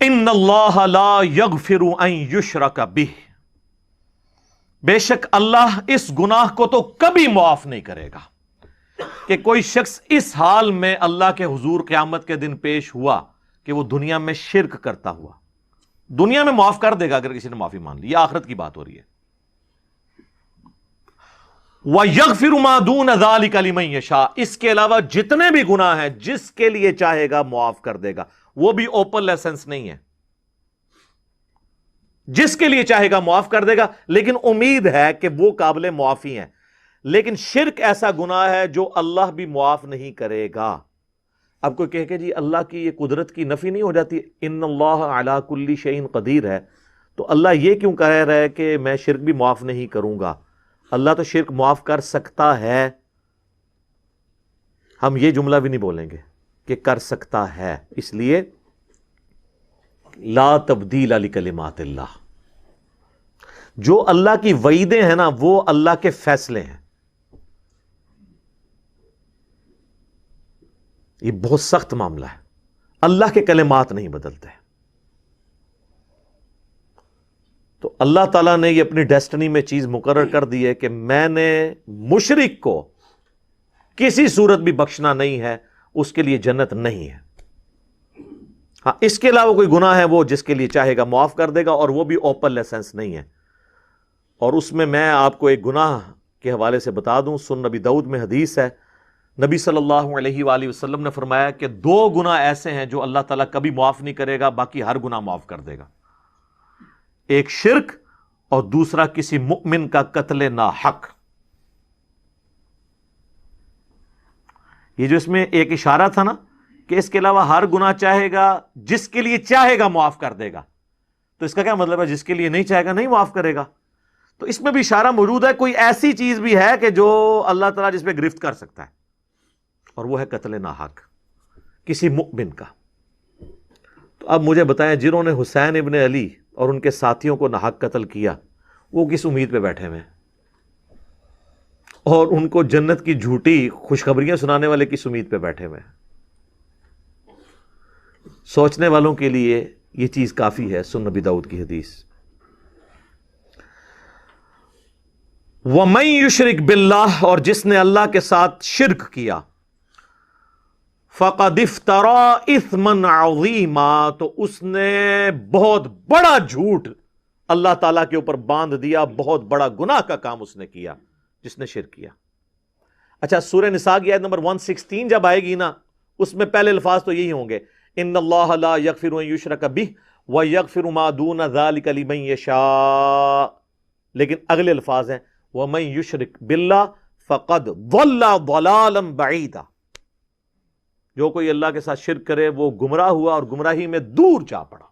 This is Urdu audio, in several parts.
ان اللہ لا یغفر ان یشرک بہ، بے شک اللہ اس گناہ کو تو کبھی معاف نہیں کرے گا کہ کوئی شخص اس حال میں اللہ کے حضور قیامت کے دن پیش ہوا کہ وہ دنیا میں شرک کرتا ہوا. دنیا میں معاف کر دے گا اگر کسی نے معافی مان لی، یہ آخرت کی بات ہو رہی ہے. وَيَغْفِرُ مَا دُونَ ذَلِكَ لِمَن يَشَاءُ، اس کے علاوہ جتنے بھی گناہ ہیں جس کے لیے چاہے گا معاف کر دے گا. وہ بھی اوپن لائسنس نہیں ہے، جس کے لیے چاہے گا معاف کر دے گا، لیکن امید ہے کہ وہ قابل معافی ہیں. لیکن شرک ایسا گناہ ہے جو اللہ بھی معاف نہیں کرے گا. اب کوئی کہے کہ جی اللہ کی یہ قدرت کی نفی نہیں ہو جاتی، ان اللہ علی کل شیء قدیر ہے، تو اللہ یہ کیوں کہہ رہا ہے کہ میں شرک بھی معاف نہیں کروں گا؟ اللہ تو شرک معاف کر سکتا ہے، ہم یہ جملہ بھی نہیں بولیں گے کہ کر سکتا ہے. اس لیے لا تبدیل لکلمات اللہ، جو اللہ کی وعیدیں ہیں نا وہ اللہ کے فیصلے ہیں. یہ بہت سخت معاملہ ہے، اللہ کے کلمات نہیں بدلتے. تو اللہ تعالیٰ نے یہ اپنی ڈیسٹنی میں چیز مقرر کر دی ہے کہ میں نے مشرک کو کسی صورت بھی بخشنا نہیں ہے، اس کے لیے جنت نہیں ہے. ہاں اس کے علاوہ کوئی گناہ ہے وہ جس کے لیے چاہے گا معاف کر دے گا، اور وہ بھی اوپن لائسنس نہیں ہے. اور اس میں آپ کو ایک گناہ کے حوالے سے بتا دوں، سنن نبی داؤد میں حدیث ہے، نبی صلی اللہ علیہ وآلہ وسلم نے فرمایا کہ 2 گناہ ایسے ہیں جو اللہ تعالیٰ کبھی معاف نہیں کرے گا، باقی ہر گناہ معاف کر دے گا. ایک شرک، اور دوسرا کسی مؤمن کا قتل ناحق. یہ جو اس میں ایک اشارہ تھا نا کہ اس کے علاوہ ہر گناہ چاہے گا، جس کے لیے چاہے گا معاف کر دے گا، تو اس کا کیا مطلب ہے؟ جس کے لیے نہیں چاہے گا نہیں معاف کرے گا. تو اس میں بھی اشارہ موجود ہے، کوئی ایسی چیز بھی ہے کہ جو اللہ تعالیٰ جس پہ گرفت کر سکتا ہے، اور وہ ہے قتل ناحق کسی مؤمن کا. تو اب مجھے بتائیں، جنہوں نے حسین ابن علی اور ان کے ساتھیوں کو ناحق قتل کیا، وہ کس امید پہ بیٹھے ہوئے ہیں؟ اور ان کو جنت کی جھوٹی خوشخبریاں سنانے والے کس امید پہ بیٹھے ہوئے ہیں؟ سوچنے والوں کے لیے یہ چیز کافی ہے. سنن نبی داؤد کی حدیث، وَمَن يُشْرِكْ بِاللَّهِ، اور جس نے اللہ کے ساتھ شرک کیا، فَقَدِ افْتَرَىٰ إِثْمًا عَظِيمًا، تو اس نے بہت بڑا جھوٹ اللہ تعالیٰ کے اوپر باندھ دیا، بہت بڑا گناہ کا کام اس نے کیا جس نے شرک کیا. اچھا، سورہ نساء کی آیت نمبر 116 جب آئے گی نا، اس میں پہلے الفاظ تو یہی ہوں گے، ان اللہ لا یغفر ان یشرک بہ ویغفر ما دون ذلک لمن یشاء، لیکن اگلے الفاظ ہیں ومن یشرک باللہ فقد ضل ضلالا بعیدا، جو کوئی اللہ کے ساتھ شرک کرے وہ گمراہ ہوا اور گمراہی میں دور جا پڑا.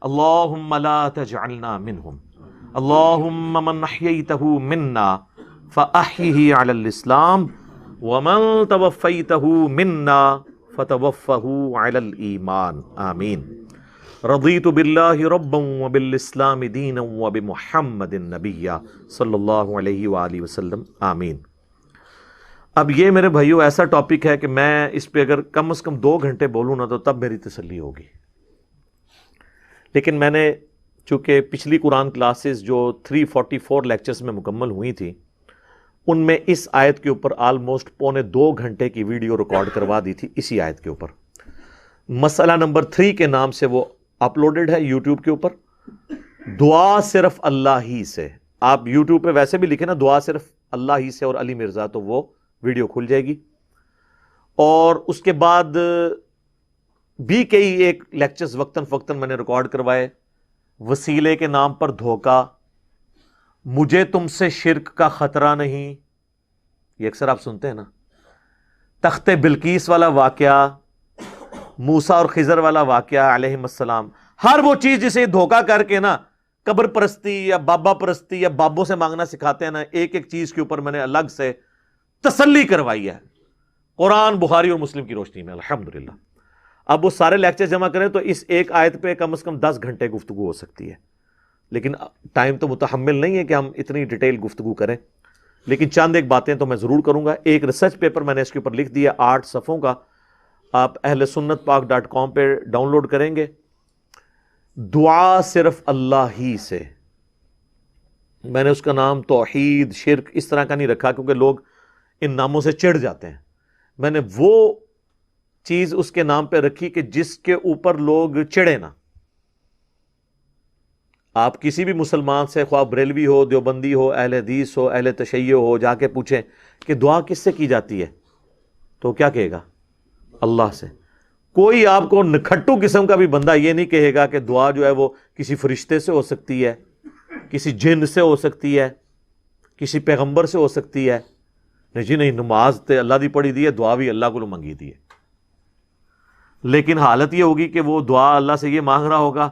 اللہم لا تجعلنا منہم، اللہم من احییتہ منا فاحیہ علی الاسلام ومن توفیتہ منا فتوفہ علی الایمان، آمین. رضیت باللہ ربا وبالاسلام دینا وبمحمد نبیا صلی اللہ علیہ وآلہ وسلم، آمین. اب یہ میرے بھائیو ایسا ٹاپک ہے کہ میں اس پہ اگر کم از کم 2 گھنٹے بولوں نا تو تب میری تسلی ہوگی. لیکن میں نے چونکہ پچھلی قرآن کلاسز جو 344 لیکچرز میں مکمل ہوئی تھی، ان میں اس آیت کے اوپر آلموسٹ 1.25 گھنٹے کی ویڈیو ریکارڈ کروا دی تھی اسی آیت کے اوپر. مسئلہ نمبر 3 کے نام سے وہ اپلوڈڈ ہے یوٹیوب کے اوپر. دعا صرف اللہ ہی سے، آپ یوٹیوب پہ ویسے بھی لکھیں نا دعا صرف اللہ ہی سے اور علی مرزا، تو وہ ویڈیو کھل جائے گی. اور اس کے بعد بھی کئی ایک لیکچرز وقتاً فوقتاً میں نے ریکارڈ کروائے. وسیلے کے نام پر دھوکہ، مجھے تم سے شرک کا خطرہ نہیں، یہ اکثر آپ سنتے ہیں نا. تخت بلقیس والا واقعہ، موسیٰ اور خضر والا واقعہ علیہم السلام، ہر وہ چیز جسے دھوکہ کر کے نا قبر پرستی یا بابا پرستی یا بابوں سے مانگنا سکھاتے ہیں نا، ایک ایک چیز کے اوپر میں نے الگ سے تسلی کروائی ہے قرآن، بخاری اور مسلم کی روشنی میں الحمدللہ. اب وہ سارے لیکچر جمع کریں تو اس ایک آیت پہ کم از کم 10 گھنٹے گفتگو ہو سکتی ہے، لیکن ٹائم تو متحمل نہیں ہے کہ ہم اتنی ڈیٹیل گفتگو کریں. لیکن چند ایک باتیں تو میں ضرور کروں گا. ایک ریسرچ پیپر میں نے اس کے اوپر لکھ دیا 8 صفحوں کا، آپ اہل سنت پاک .com پہ ڈاؤن لوڈ کریں گے دعا صرف اللہ ہی سے. میں نے اس کا نام توحید، شرک اس طرح کا نہیں رکھا کیونکہ لوگ ان ناموں سے چڑھ جاتے ہیں. میں نے وہ چیز اس کے نام پہ رکھی کہ جس کے اوپر لوگ چڑھے نا. آپ کسی بھی مسلمان سے، خواہ بریلوی ہو، دیوبندی ہو، اہل حدیث ہو، اہل تشیع ہو، جا کے پوچھیں کہ دعا کس سے کی جاتی ہے تو کیا کہے گا؟ اللہ سے. کوئی آپ کو نکھٹو قسم کا بھی بندہ یہ نہیں کہے گا کہ دعا جو ہے وہ کسی فرشتے سے ہو سکتی ہے، کسی جن سے ہو سکتی ہے، کسی پیغمبر سے ہو سکتی ہے. نہیں جی نہیں، نماز تے اللہ دی پڑھی دی ہے، دعا بھی اللہ کو منگی دی ہے. لیکن حالت یہ ہوگی کہ وہ دعا اللہ سے یہ مانگ رہا ہوگا.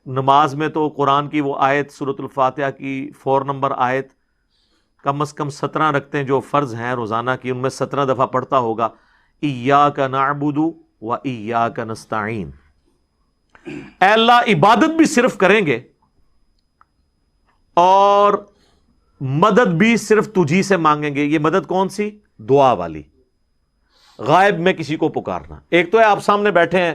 نماز میں تو قرآن کی وہ آیت سورۃ الفاتحہ کی 4 نمبر آیت کم از کم 17 رکھتے ہیں جو فرض ہیں روزانہ کی، ان میں 17 دفعہ پڑھتا ہوگا ایاک نعبد و ایاک نستعین. اے اللہ عبادت بھی صرف کریں گے اور مدد بھی صرف تجھی سے مانگیں گے. یہ مدد کون سی؟ دعا والی، غائب میں کسی کو پکارنا. ایک تو ہے آپ سامنے بیٹھے ہیں،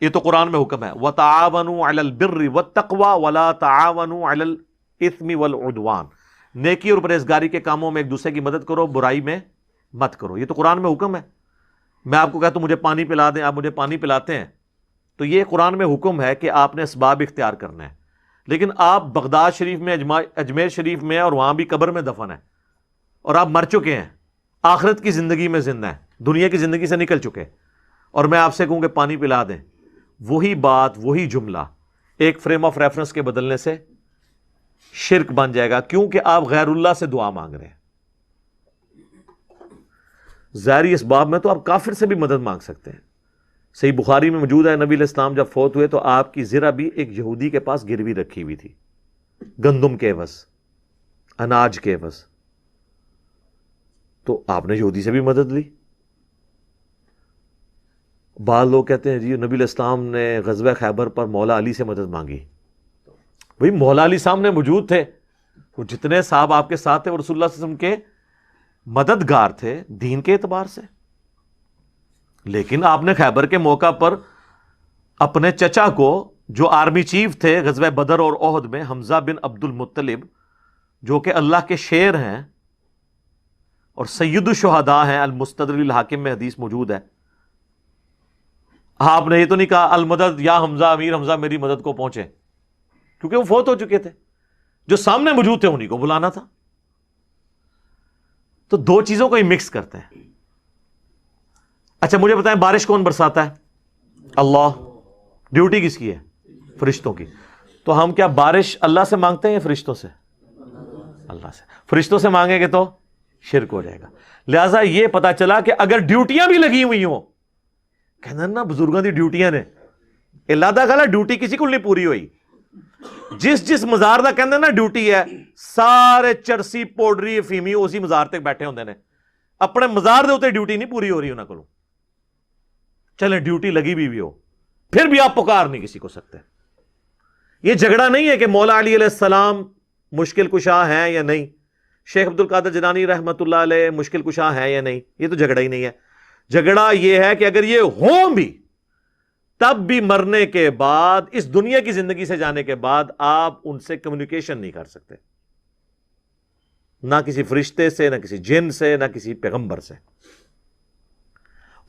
یہ تو قرآن میں حکم ہے وَتَعَاوَنُوا عَلَى الْبِرِّ وَالتَّقْوَى وَلَا تَعَاوَنُوا عَلَى الْإِثْمِ وَالْعُدْوَانِ. نیکی اور پرہیزگاری کے کاموں میں ایک دوسرے کی مدد کرو، برائی میں مت کرو. یہ تو قرآن میں حکم ہے. میں آپ کو کہتا ہوں مجھے پانی پلا دیں، آپ مجھے پانی پلاتے ہیں، تو یہ قرآن میں حکم ہے کہ آپ نے اسباب اختیار کرنا ہے. لیکن آپ بغداد شریف میں، اجمیر شریف میں، اور وہاں بھی قبر میں دفن ہے، اور آپ مر چکے ہیں، آخرت کی زندگی میں زندہ ہیں، دنیا کی زندگی سے نکل چکے، اور میں آپ سے کہوں کہ پانی پلا دیں، وہی بات، وہی جملہ ایک فریم آف ریفرنس کے بدلنے سے شرک بن جائے گا، کیونکہ آپ غیر اللہ سے دعا مانگ رہے ہیں. ظاہری اسباب میں تو آپ کافر سے بھی مدد مانگ سکتے ہیں. صحیح بخاری میں موجود ہے نبی علیہ السلام جب فوت ہوئے تو آپ کی زرہ بھی ایک یہودی کے پاس گروی رکھی ہوئی تھی، گندم کے عوض، اناج کے عوض. تو آپ نے یہودی سے بھی مدد لی. بعض لوگ کہتے ہیں جی نبی علیہ السلام نے غزوہ خیبر پر مولا علی سے مدد مانگی. بھئی مولا علی سامنے موجود تھے، وہ جتنے صاحب آپ کے ساتھ تھے وہ رسول اللہ صلی اللہ علیہ وسلم کے مددگار تھے دین کے اعتبار سے. لیکن آپ نے خیبر کے موقع پر اپنے چچا کو، جو آرمی چیف تھے غزوہ بدر اور احد میں، حمزہ بن عبد المطلب، جو کہ اللہ کے شیر ہیں اور سید الشہداء ہیں، المستدرک الحاکم میں حدیث موجود ہے، آپ نے یہ تو نہیں کہا المدد یا حمزہ، امیر حمزہ میری مدد کو پہنچے، کیونکہ وہ فوت ہو چکے تھے. جو سامنے موجود تھے انہی کو بلانا تھا. تو دو چیزوں کو ہی مکس کرتے ہیں. اچھا مجھے بتائیں بارش کون برساتا ہے؟ اللہ. ڈیوٹی کس کی ہے؟ فرشتوں کی. تو ہم کیا بارش اللہ سے مانگتے ہیں یا فرشتوں سے؟ اللہ سے. فرشتوں سے مانگیں گے تو شرک ہو جائے گا. لہذا یہ پتا چلا کہ اگر ڈیوٹیاں بھی لگی ہوئی ہوں، کہنا نا بزرگوں دی ڈیوٹیاں نے، اللہ گلا ڈیوٹی کسی کو نہیں پوری ہوئی. جس مزار دا کہندے نا ڈیوٹی ہے، سارے چرسی پوڈری افیمی اسی مزار تک بیٹھے ہوندے نے، اپنے مزار دے ہوتے ڈیوٹی نہیں پوری ہو رہی انہاں کولوں. چلیں ڈیوٹی لگی بھی ہو پھر بھی آپ پکار نہیں کسی کو سکتے. یہ جھگڑا نہیں ہے کہ مولا علی علیہ السلام مشکل کشا ہیں یا نہیں، شیخ عبد القادر جیلانی رحمۃ اللہ علیہ مشکل کشا ہیں یا نہیں. یہ تو جھگڑا ہی نہیں ہے. جھگڑا یہ ہے کہ اگر یہ ہوں بھی تب بھی مرنے کے بعد، اس دنیا کی زندگی سے جانے کے بعد، آپ ان سے کمیونیکیشن نہیں کر سکتے، نہ کسی فرشتے سے، نہ کسی جن سے، نہ کسی پیغمبر سے.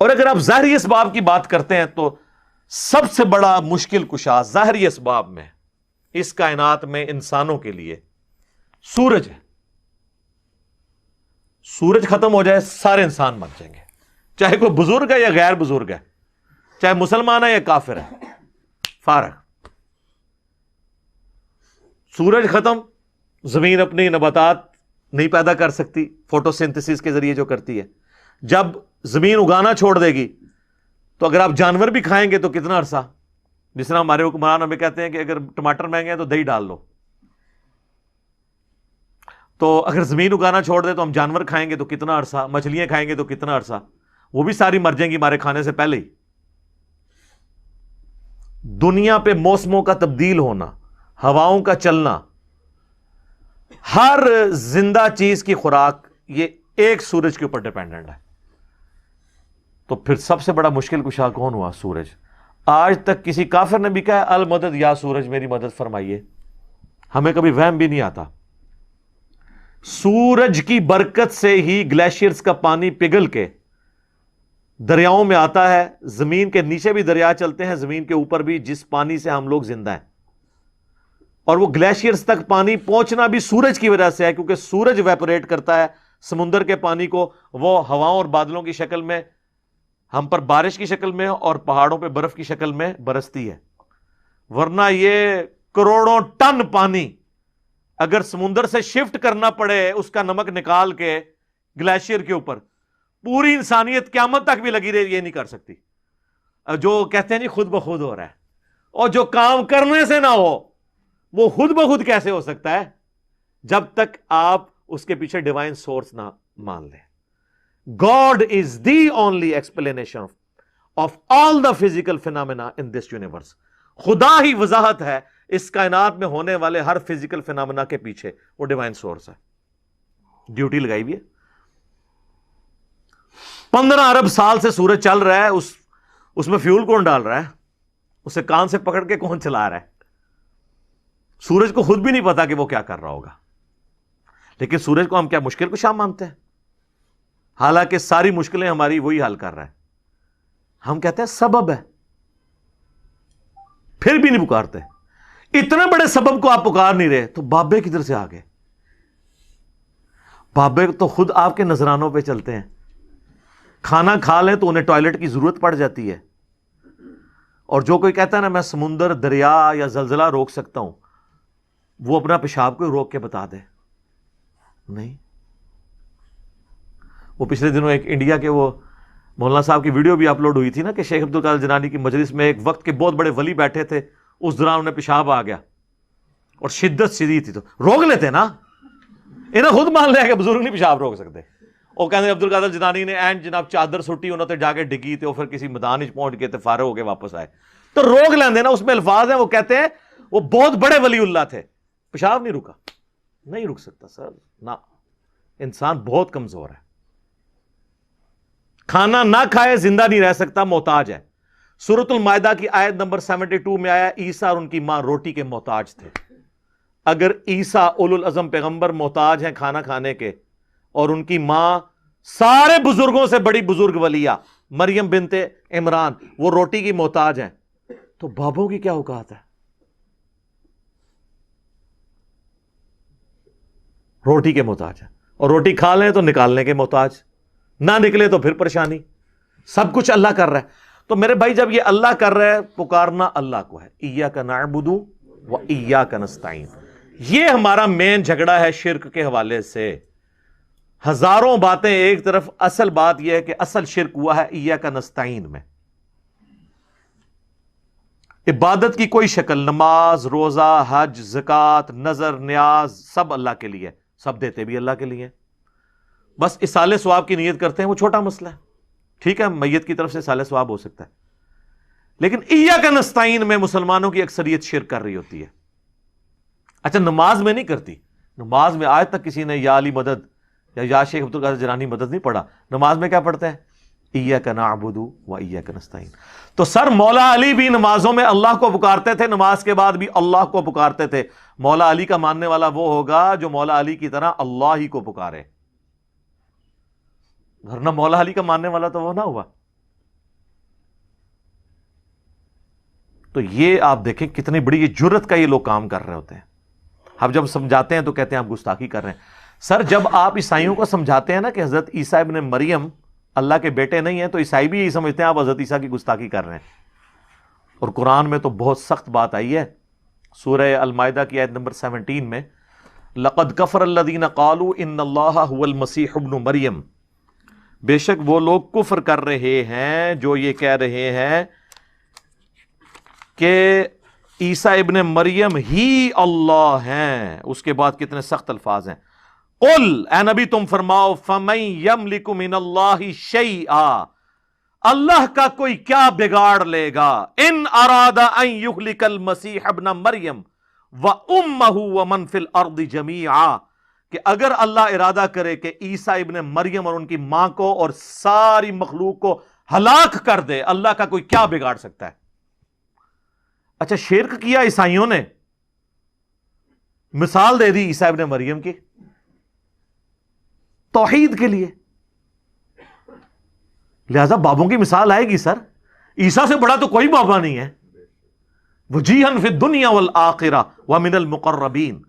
اور اگر آپ ظاہری اسباب کی بات کرتے ہیں تو سب سے بڑا مشکل کشا ظاہری اسباب میں اس کائنات میں انسانوں کے لیے سورج ہے. سورج ختم ہو جائے سارے انسان مر جائیں گے، چاہے کوئی بزرگ ہے یا غیر بزرگ ہے، چاہے مسلمان ہے یا کافر ہے، فارغ. سورج ختم، زمین اپنی نباتات نہیں پیدا کر سکتی فوٹو سنتھسس کے ذریعے جو کرتی ہے. جب زمین اگانا چھوڑ دے گی تو اگر آپ جانور بھی کھائیں گے تو کتنا عرصہ؟ جس طرح ہمارے حکمران ہمیں کہتے ہیں کہ اگر ٹماٹر مہنگے ہیں تو دہی ڈال لو، تو اگر زمین اگانا چھوڑ دے تو ہم جانور کھائیں گے تو کتنا عرصہ، مچھلیاں کھائیں گے تو کتنا عرصہ، وہ بھی ساری مر جائیں گی ہمارے کھانے سے پہلے ہی. دنیا پہ موسموں کا تبدیل ہونا، ہواؤں کا چلنا، ہر زندہ چیز کی خوراک یہ ایک سورج کے اوپر ڈیپینڈنٹ ہے. تو پھر سب سے بڑا مشکل کشا کون ہوا؟ سورج. آج تک کسی کافر نے بھی کہا المدد یا سورج میری مدد فرمائیے؟ ہمیں کبھی وہم بھی نہیں آتا. سورج کی برکت سے ہی گلیشیئرز کا پانی پگھل کے دریاؤں میں آتا ہے. زمین کے نیچے بھی دریا چلتے ہیں, زمین کے اوپر بھی, جس پانی سے ہم لوگ زندہ ہیں. اور وہ گلیشیئرز تک پانی پہنچنا بھی سورج کی وجہ سے ہے, کیونکہ سورج ویپوریٹ کرتا ہے سمندر کے پانی کو, وہ ہواؤں اور بادلوں کی شکل میں ہم پر بارش کی شکل میں اور پہاڑوں پہ برف کی شکل میں برستی ہے. ورنہ یہ کروڑوں ٹن پانی اگر سمندر سے شفٹ کرنا پڑے اس کا نمک نکال کے گلیشیئر کے اوپر, پوری انسانیت قیامت تک بھی لگی رہے, یہ نہیں کر سکتی. جو کہتے ہیں جی خود بخود ہو رہا ہے, اور جو کام کرنے سے نہ ہو وہ خود بخود کیسے ہو سکتا ہے جب تک آپ اس کے پیچھے ڈیوائن سورس نہ مان لیں. God is the only explanation of all the physical phenomena in this universe. خدا ہی وضاحت ہے اس کائنات میں ہونے والے ہر فزیکل فینامنا کے پیچھے, وہ ڈیوائن سورس ہے. ڈیوٹی لگائی ہوئی ہے. 15 ارب سال سے سورج چل رہا ہے, اس میں فیول کون ڈال رہا ہے؟ اسے کان سے پکڑ کے کون چلا رہا ہے؟ سورج کو خود بھی نہیں پتا کہ وہ کیا کر رہا ہوگا. لیکن سورج کو ہم کیا مشکل کشا مانتے ہیں؟ حالانکہ ساری مشکلیں ہماری وہی حل کر رہا ہے. ہم کہتے ہیں سبب ہے, پھر بھی نہیں پکارتے. اتنے بڑے سبب کو آپ پکار نہیں رہے تو بابے کدھر سے آ گئے؟ بابے تو خود آپ کے نذرانوں پہ چلتے ہیں. کھانا کھا لیں تو انہیں ٹوائلٹ کی ضرورت پڑ جاتی ہے. اور جو کوئی کہتا ہے نا میں سمندر, دریا یا زلزلہ روک سکتا ہوں, وہ اپنا پیشاب کو روک کے بتا دے. نہیں. وہ پچھلے دنوں ایک انڈیا کے وہ مولانا صاحب کی ویڈیو بھی اپلوڈ ہوئی تھی نا, کہ شیخ عبد القادر جیلانی کی مجلس میں ایک وقت کے بہت بڑے ولی بیٹھے تھے, اس دوران انہیں پیشاب آ گیا اور شدت شدید تھی, تو روک لیتے نا. انہیں خود مان لیا کہ بزرگ نہیں پیشاب روک سکتے. وہ کہتے ہیں عبد القادر جیلانی نے اینڈ جناب چادر سٹی, انہوں نے جا کے ڈگی تھے, پھر کسی میدان پہنچ گئے تھے, فارغ ہو کے واپس آئے. تو روک لیندے نا, اس میں الفاظ ہیں, وہ کہتے ہیں وہ بہت بڑے ولی اللہ تھے, پیشاب نہیں رکا. نہیں رک سکتا سر, نہ. انسان بہت کمزور ہے, کھانا نہ کھائے زندہ نہیں رہ سکتا, محتاج ہے. سورۃ المائدہ کی آیت نمبر 72 میں آیا عیسیٰ اور ان کی ماں روٹی کے محتاج تھے. اگر عیسیٰ اولو العزم پیغمبر محتاج ہیں کھانا کھانے کے, اور ان کی ماں سارے بزرگوں سے بڑی بزرگ ولیہ مریم بنت عمران وہ روٹی کی محتاج ہیں, تو بابوں کی کیا اوقات ہے؟ روٹی کے محتاج ہیں, اور روٹی کھا لیں تو نکالنے کے محتاج, نہ نکلے تو پھر پریشانی. سب کچھ اللہ کر رہا ہے. تو میرے بھائی جب یہ اللہ کر رہا ہے, پکارنا اللہ کو ہے. ایاک نعبد و ایاک نستعین. یہ ہمارا مین جھگڑا ہے شرک کے حوالے سے. ہزاروں باتیں ایک طرف, اصل بات یہ ہے کہ اصل شرک ہوا ہے ایاک نستعین میں. عبادت کی کوئی شکل, نماز, روزہ, حج, زکوٰۃ, نذر, نیاز, سب اللہ کے لیے, سب دیتے بھی اللہ کے لیے. بس اصالہ ثواب کی نیت کرتے ہیں, وہ چھوٹا مسئلہ ہے. ٹھیک ہے, میت کی طرف سے اصالہ ثواب ہو سکتا ہے. لیکن ایاک نستعین میں مسلمانوں کی اکثریت شرک کر رہی ہوتی ہے. اچھا, نماز میں نہیں کرتی. نماز میں آج تک کسی نے یا علی مدد یا شیخ عبد القادر جیلانی مدد نہیں پڑھا. نماز میں کیا پڑھتے ہیں؟ ایاک نعبد و ایاک نستعین. تو سر مولا علی بھی نمازوں میں اللہ کو پکارتے تھے, نماز کے بعد بھی اللہ کو پکارتے تھے. مولا علی کا ماننے والا وہ ہوگا جو مولا علی کی طرح اللہ ہی کو پکارے, ورنہ مولا علی کا ماننے والا تو وہ نہ ہوا. تو یہ آپ دیکھیں کتنی بڑی یہ جرت کا یہ لوگ کام کر رہے ہوتے ہیں. اب جب سمجھاتے ہیں تو کہتے ہیں آپ گستاخی کر رہے ہیں. سر جب آپ عیسائیوں کو سمجھاتے ہیں نا کہ حضرت عیسیٰ ابن مریم اللہ کے بیٹے نہیں ہیں, تو عیسائی بھی یہی سمجھتے ہیں آپ حضرت عیسیٰ کی گستاخی کر رہے ہیں. اور قرآن میں تو بہت سخت بات آئی ہے. سورہ المائدہ کی آیت نمبر 17 میں لقد کفر الذین قالوا ان اللہ هو المسیح ابن مریم. بے شک وہ لوگ کفر کر رہے ہیں جو یہ کہہ رہے ہیں کہ عیسیٰ ابن مریم ہی اللہ ہیں. اس کے بعد کتنے سخت الفاظ ہیں. قل, اے نبی تم فرماؤ, فمن یملک من اللہ شیئا, اللہ کا کوئی کیا بگاڑ لے گا, ان اراد ان یہلک المسیح ابن مریم وامہ ومن فی الارض جمیعا, کہ اگر اللہ ارادہ کرے کہ عیسیٰ ابن مریم اور ان کی ماں کو اور ساری مخلوق کو ہلاک کر دے, اللہ کا کوئی کیا بگاڑ سکتا ہے؟ اچھا شرک کیا عیسائیوں نے، مثال دے دی عیسیٰ ابن مریم کی توحید کے لیے، لہذا بابوں کی مثال آئے گی سر، عیسیٰ سے بڑا تو کوئی بابا نہیں ہے. وجیہن فی الدنیا والآخرہ ومن المقربین،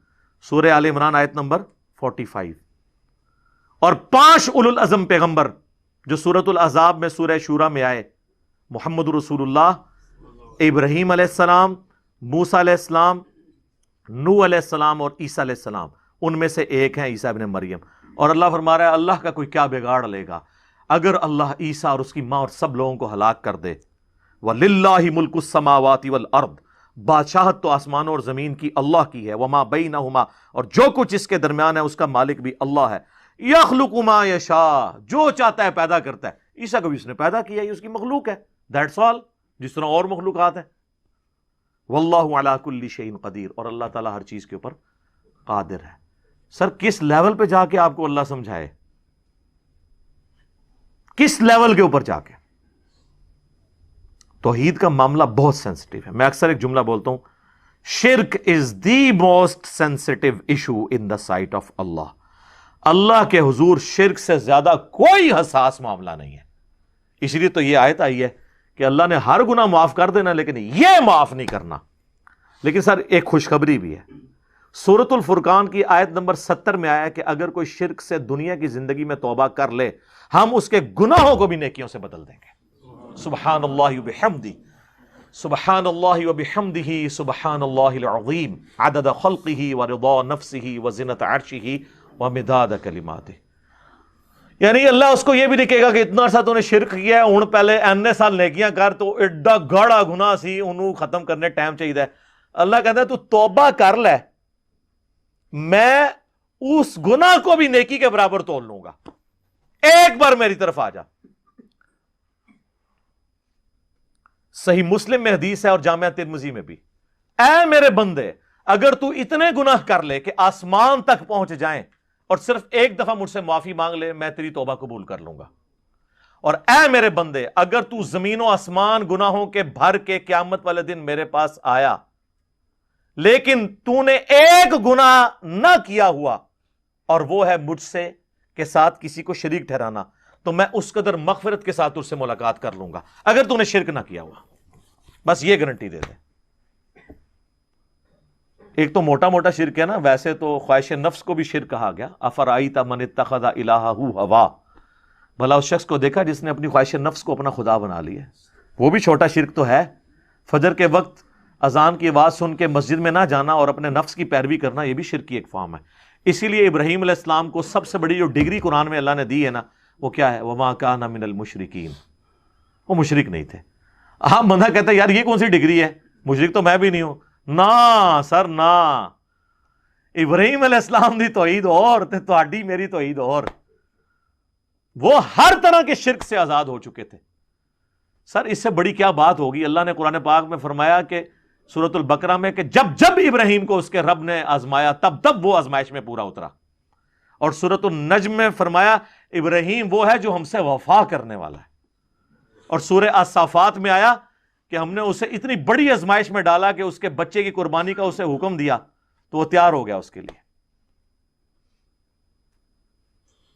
سورہ آل عمران آیت نمبر 45. اور 5 اولو العزم پیغمبر جو سورۃ الاحزاب میں سورہ شورى میں آئے، محمد رسول اللہ، ابراہیم علیہ السلام، موسیٰ علیہ السلام، نوح علیہ السلام اور عیسیٰ علیہ السلام، ان میں سے ایک ہیں عیسیٰ ابن مریم. اور اللہ فرما رہا ہے اللہ کا کوئی کیا بگاڑ لے گا اگر اللہ عیسیٰ اور اس کی ماں اور سب لوگوں کو ہلاک کر دے. وَلِلَّهِ مُلْكُ السَّمَاوَاتِ وَالْأَرْضِ، بادشاہت تو آسمانوں اور زمین کی اللہ کی ہے. وَمَا بَيْنَهُمَا، اور جو کچھ اس کے درمیان ہے اس کا مالک بھی اللہ ہے. يَخْلُقُ مَا يَشَاءُ، جو چاہتا ہے پیدا کرتا ہے. عیسیٰ کو بھی اس نے پیدا کیا، یہ اس کی مخلوق ہے، دیٹس آل، جس طرح اور مخلوقات ہیں. وَاللَّهُ عَلَى كُلِّ شَيْءٍ قدیر، اور اللہ تعالیٰ ہر چیز کے اوپر قادر ہے. سر کس لیول پہ جا کے آپ کو اللہ سمجھائے، کس لیول کے اوپر جا کے؟ توحید کا معاملہ بہت سینسٹیو ہے. میں اکثر ایک جملہ بولتا ہوں، شرک is the most sensitive issue in the sight of Allah. اللہ کے حضور شرک سے زیادہ کوئی حساس معاملہ نہیں ہے. اس لیے تو یہ آیت آئی ہے کہ اللہ نے ہر گناہ معاف کر دینا لیکن یہ معاف نہیں کرنا. لیکن سر ایک خوشخبری بھی ہے، سورۃ الفرقان کی آیت نمبر 70 میں آیا کہ اگر کوئی شرک سے دنیا کی زندگی میں توبہ کر لے ہم اس کے گناہوں کو بھی نیکیوں سے بدل دیں گے. سبحان اللہ وبحمدہ، سبحان اللہ وبحمدہ، سبحان اللہ العظیم، عدد خلقہ ورضا نفسہ وزنۃ عرشہ ومداد کلماتہ. یعنی اللہ اس کو یہ بھی لکھے گا کہ اتنا عرصہ تو نے شرک کیا ہے، ہن پہلے اینے سال نیکیاں کر، تو ایڈا گاڑا گناہ سی، انہوں ختم کرنے ٹائم چاہیے. اللہ کہتا ہے تو توبہ کر لے، میں اس گناہ کو بھی نیکی کے برابر تول لوں گا، ایک بار میری طرف آ جا. صحیح مسلم میں حدیث ہے اور جامعہ ترمذی میں بھی، اے میرے بندے اگر تو اتنے گناہ کر لے کہ آسمان تک پہنچ جائیں اور صرف ایک دفعہ مجھ سے معافی مانگ لے میں تیری توبہ قبول کر لوں گا. اور اے میرے بندے اگر تو زمین و آسمان گناہوں کے بھر کے قیامت والے دن میرے پاس آیا لیکن تو نے ایک گناہ نہ کیا ہوا اور وہ ہے مجھ سے کے ساتھ کسی کو شریک ٹھہرانا، تو میں اس قدر مغفرت کے ساتھ اس سے ملاقات کر لوں گا اگر تو نے شرک نہ کیا ہوا. بس یہ گارنٹی دے دیں. ایک تو موٹا موٹا شرک ہے نا، ویسے تو خواہش نفس کو بھی شرک کہا گیا. افرائیت من اتخذ الہہ ہوا، بھلا اس شخص کو دیکھا جس نے اپنی خواہش نفس کو اپنا خدا بنا لیا. وہ بھی چھوٹا شرک تو ہے. فجر کے وقت اذان کی آواز سن کے مسجد میں نہ جانا اور اپنے نفس کی پیروی کرنا یہ بھی شرک کی ایک فارم ہے. اسی لیے ابراہیم علیہ السلام کو سب سے بڑی جو ڈگری قرآن میں اللہ نے دی ہے نا وہ کیا ہے؟ وما کان من المشرکین، وہ مشرک نہیں تھے. آپ بندہ کہتا ہے یار یہ کون سی ڈگری ہے، مشرک تو میں بھی نہیں ہوں. نا سر نا، ابراہیم علیہ السلام دی توحید اور تے تہاڈی میری توحید اور. وہ ہر طرح کے شرک سے آزاد ہو چکے تھے. سر اس سے بڑی کیا بات ہوگی؟ اللہ نے قرآن پاک میں فرمایا کہ سورۃ البقرہ میں کہ جب جب ابراہیم کو اس کے رب نے آزمایا تب تب وہ آزمائش میں پورا اترا. اور سورۃ النجم میں فرمایا ابراہیم وہ ہے جو ہم سے وفا کرنے والا ہے. اور سورہ الصافات میں آیا کہ ہم نے اسے اتنی بڑی آزمائش میں ڈالا کہ اس کے بچے کی قربانی کا اسے حکم دیا تو وہ تیار ہو گیا اس کے لیے.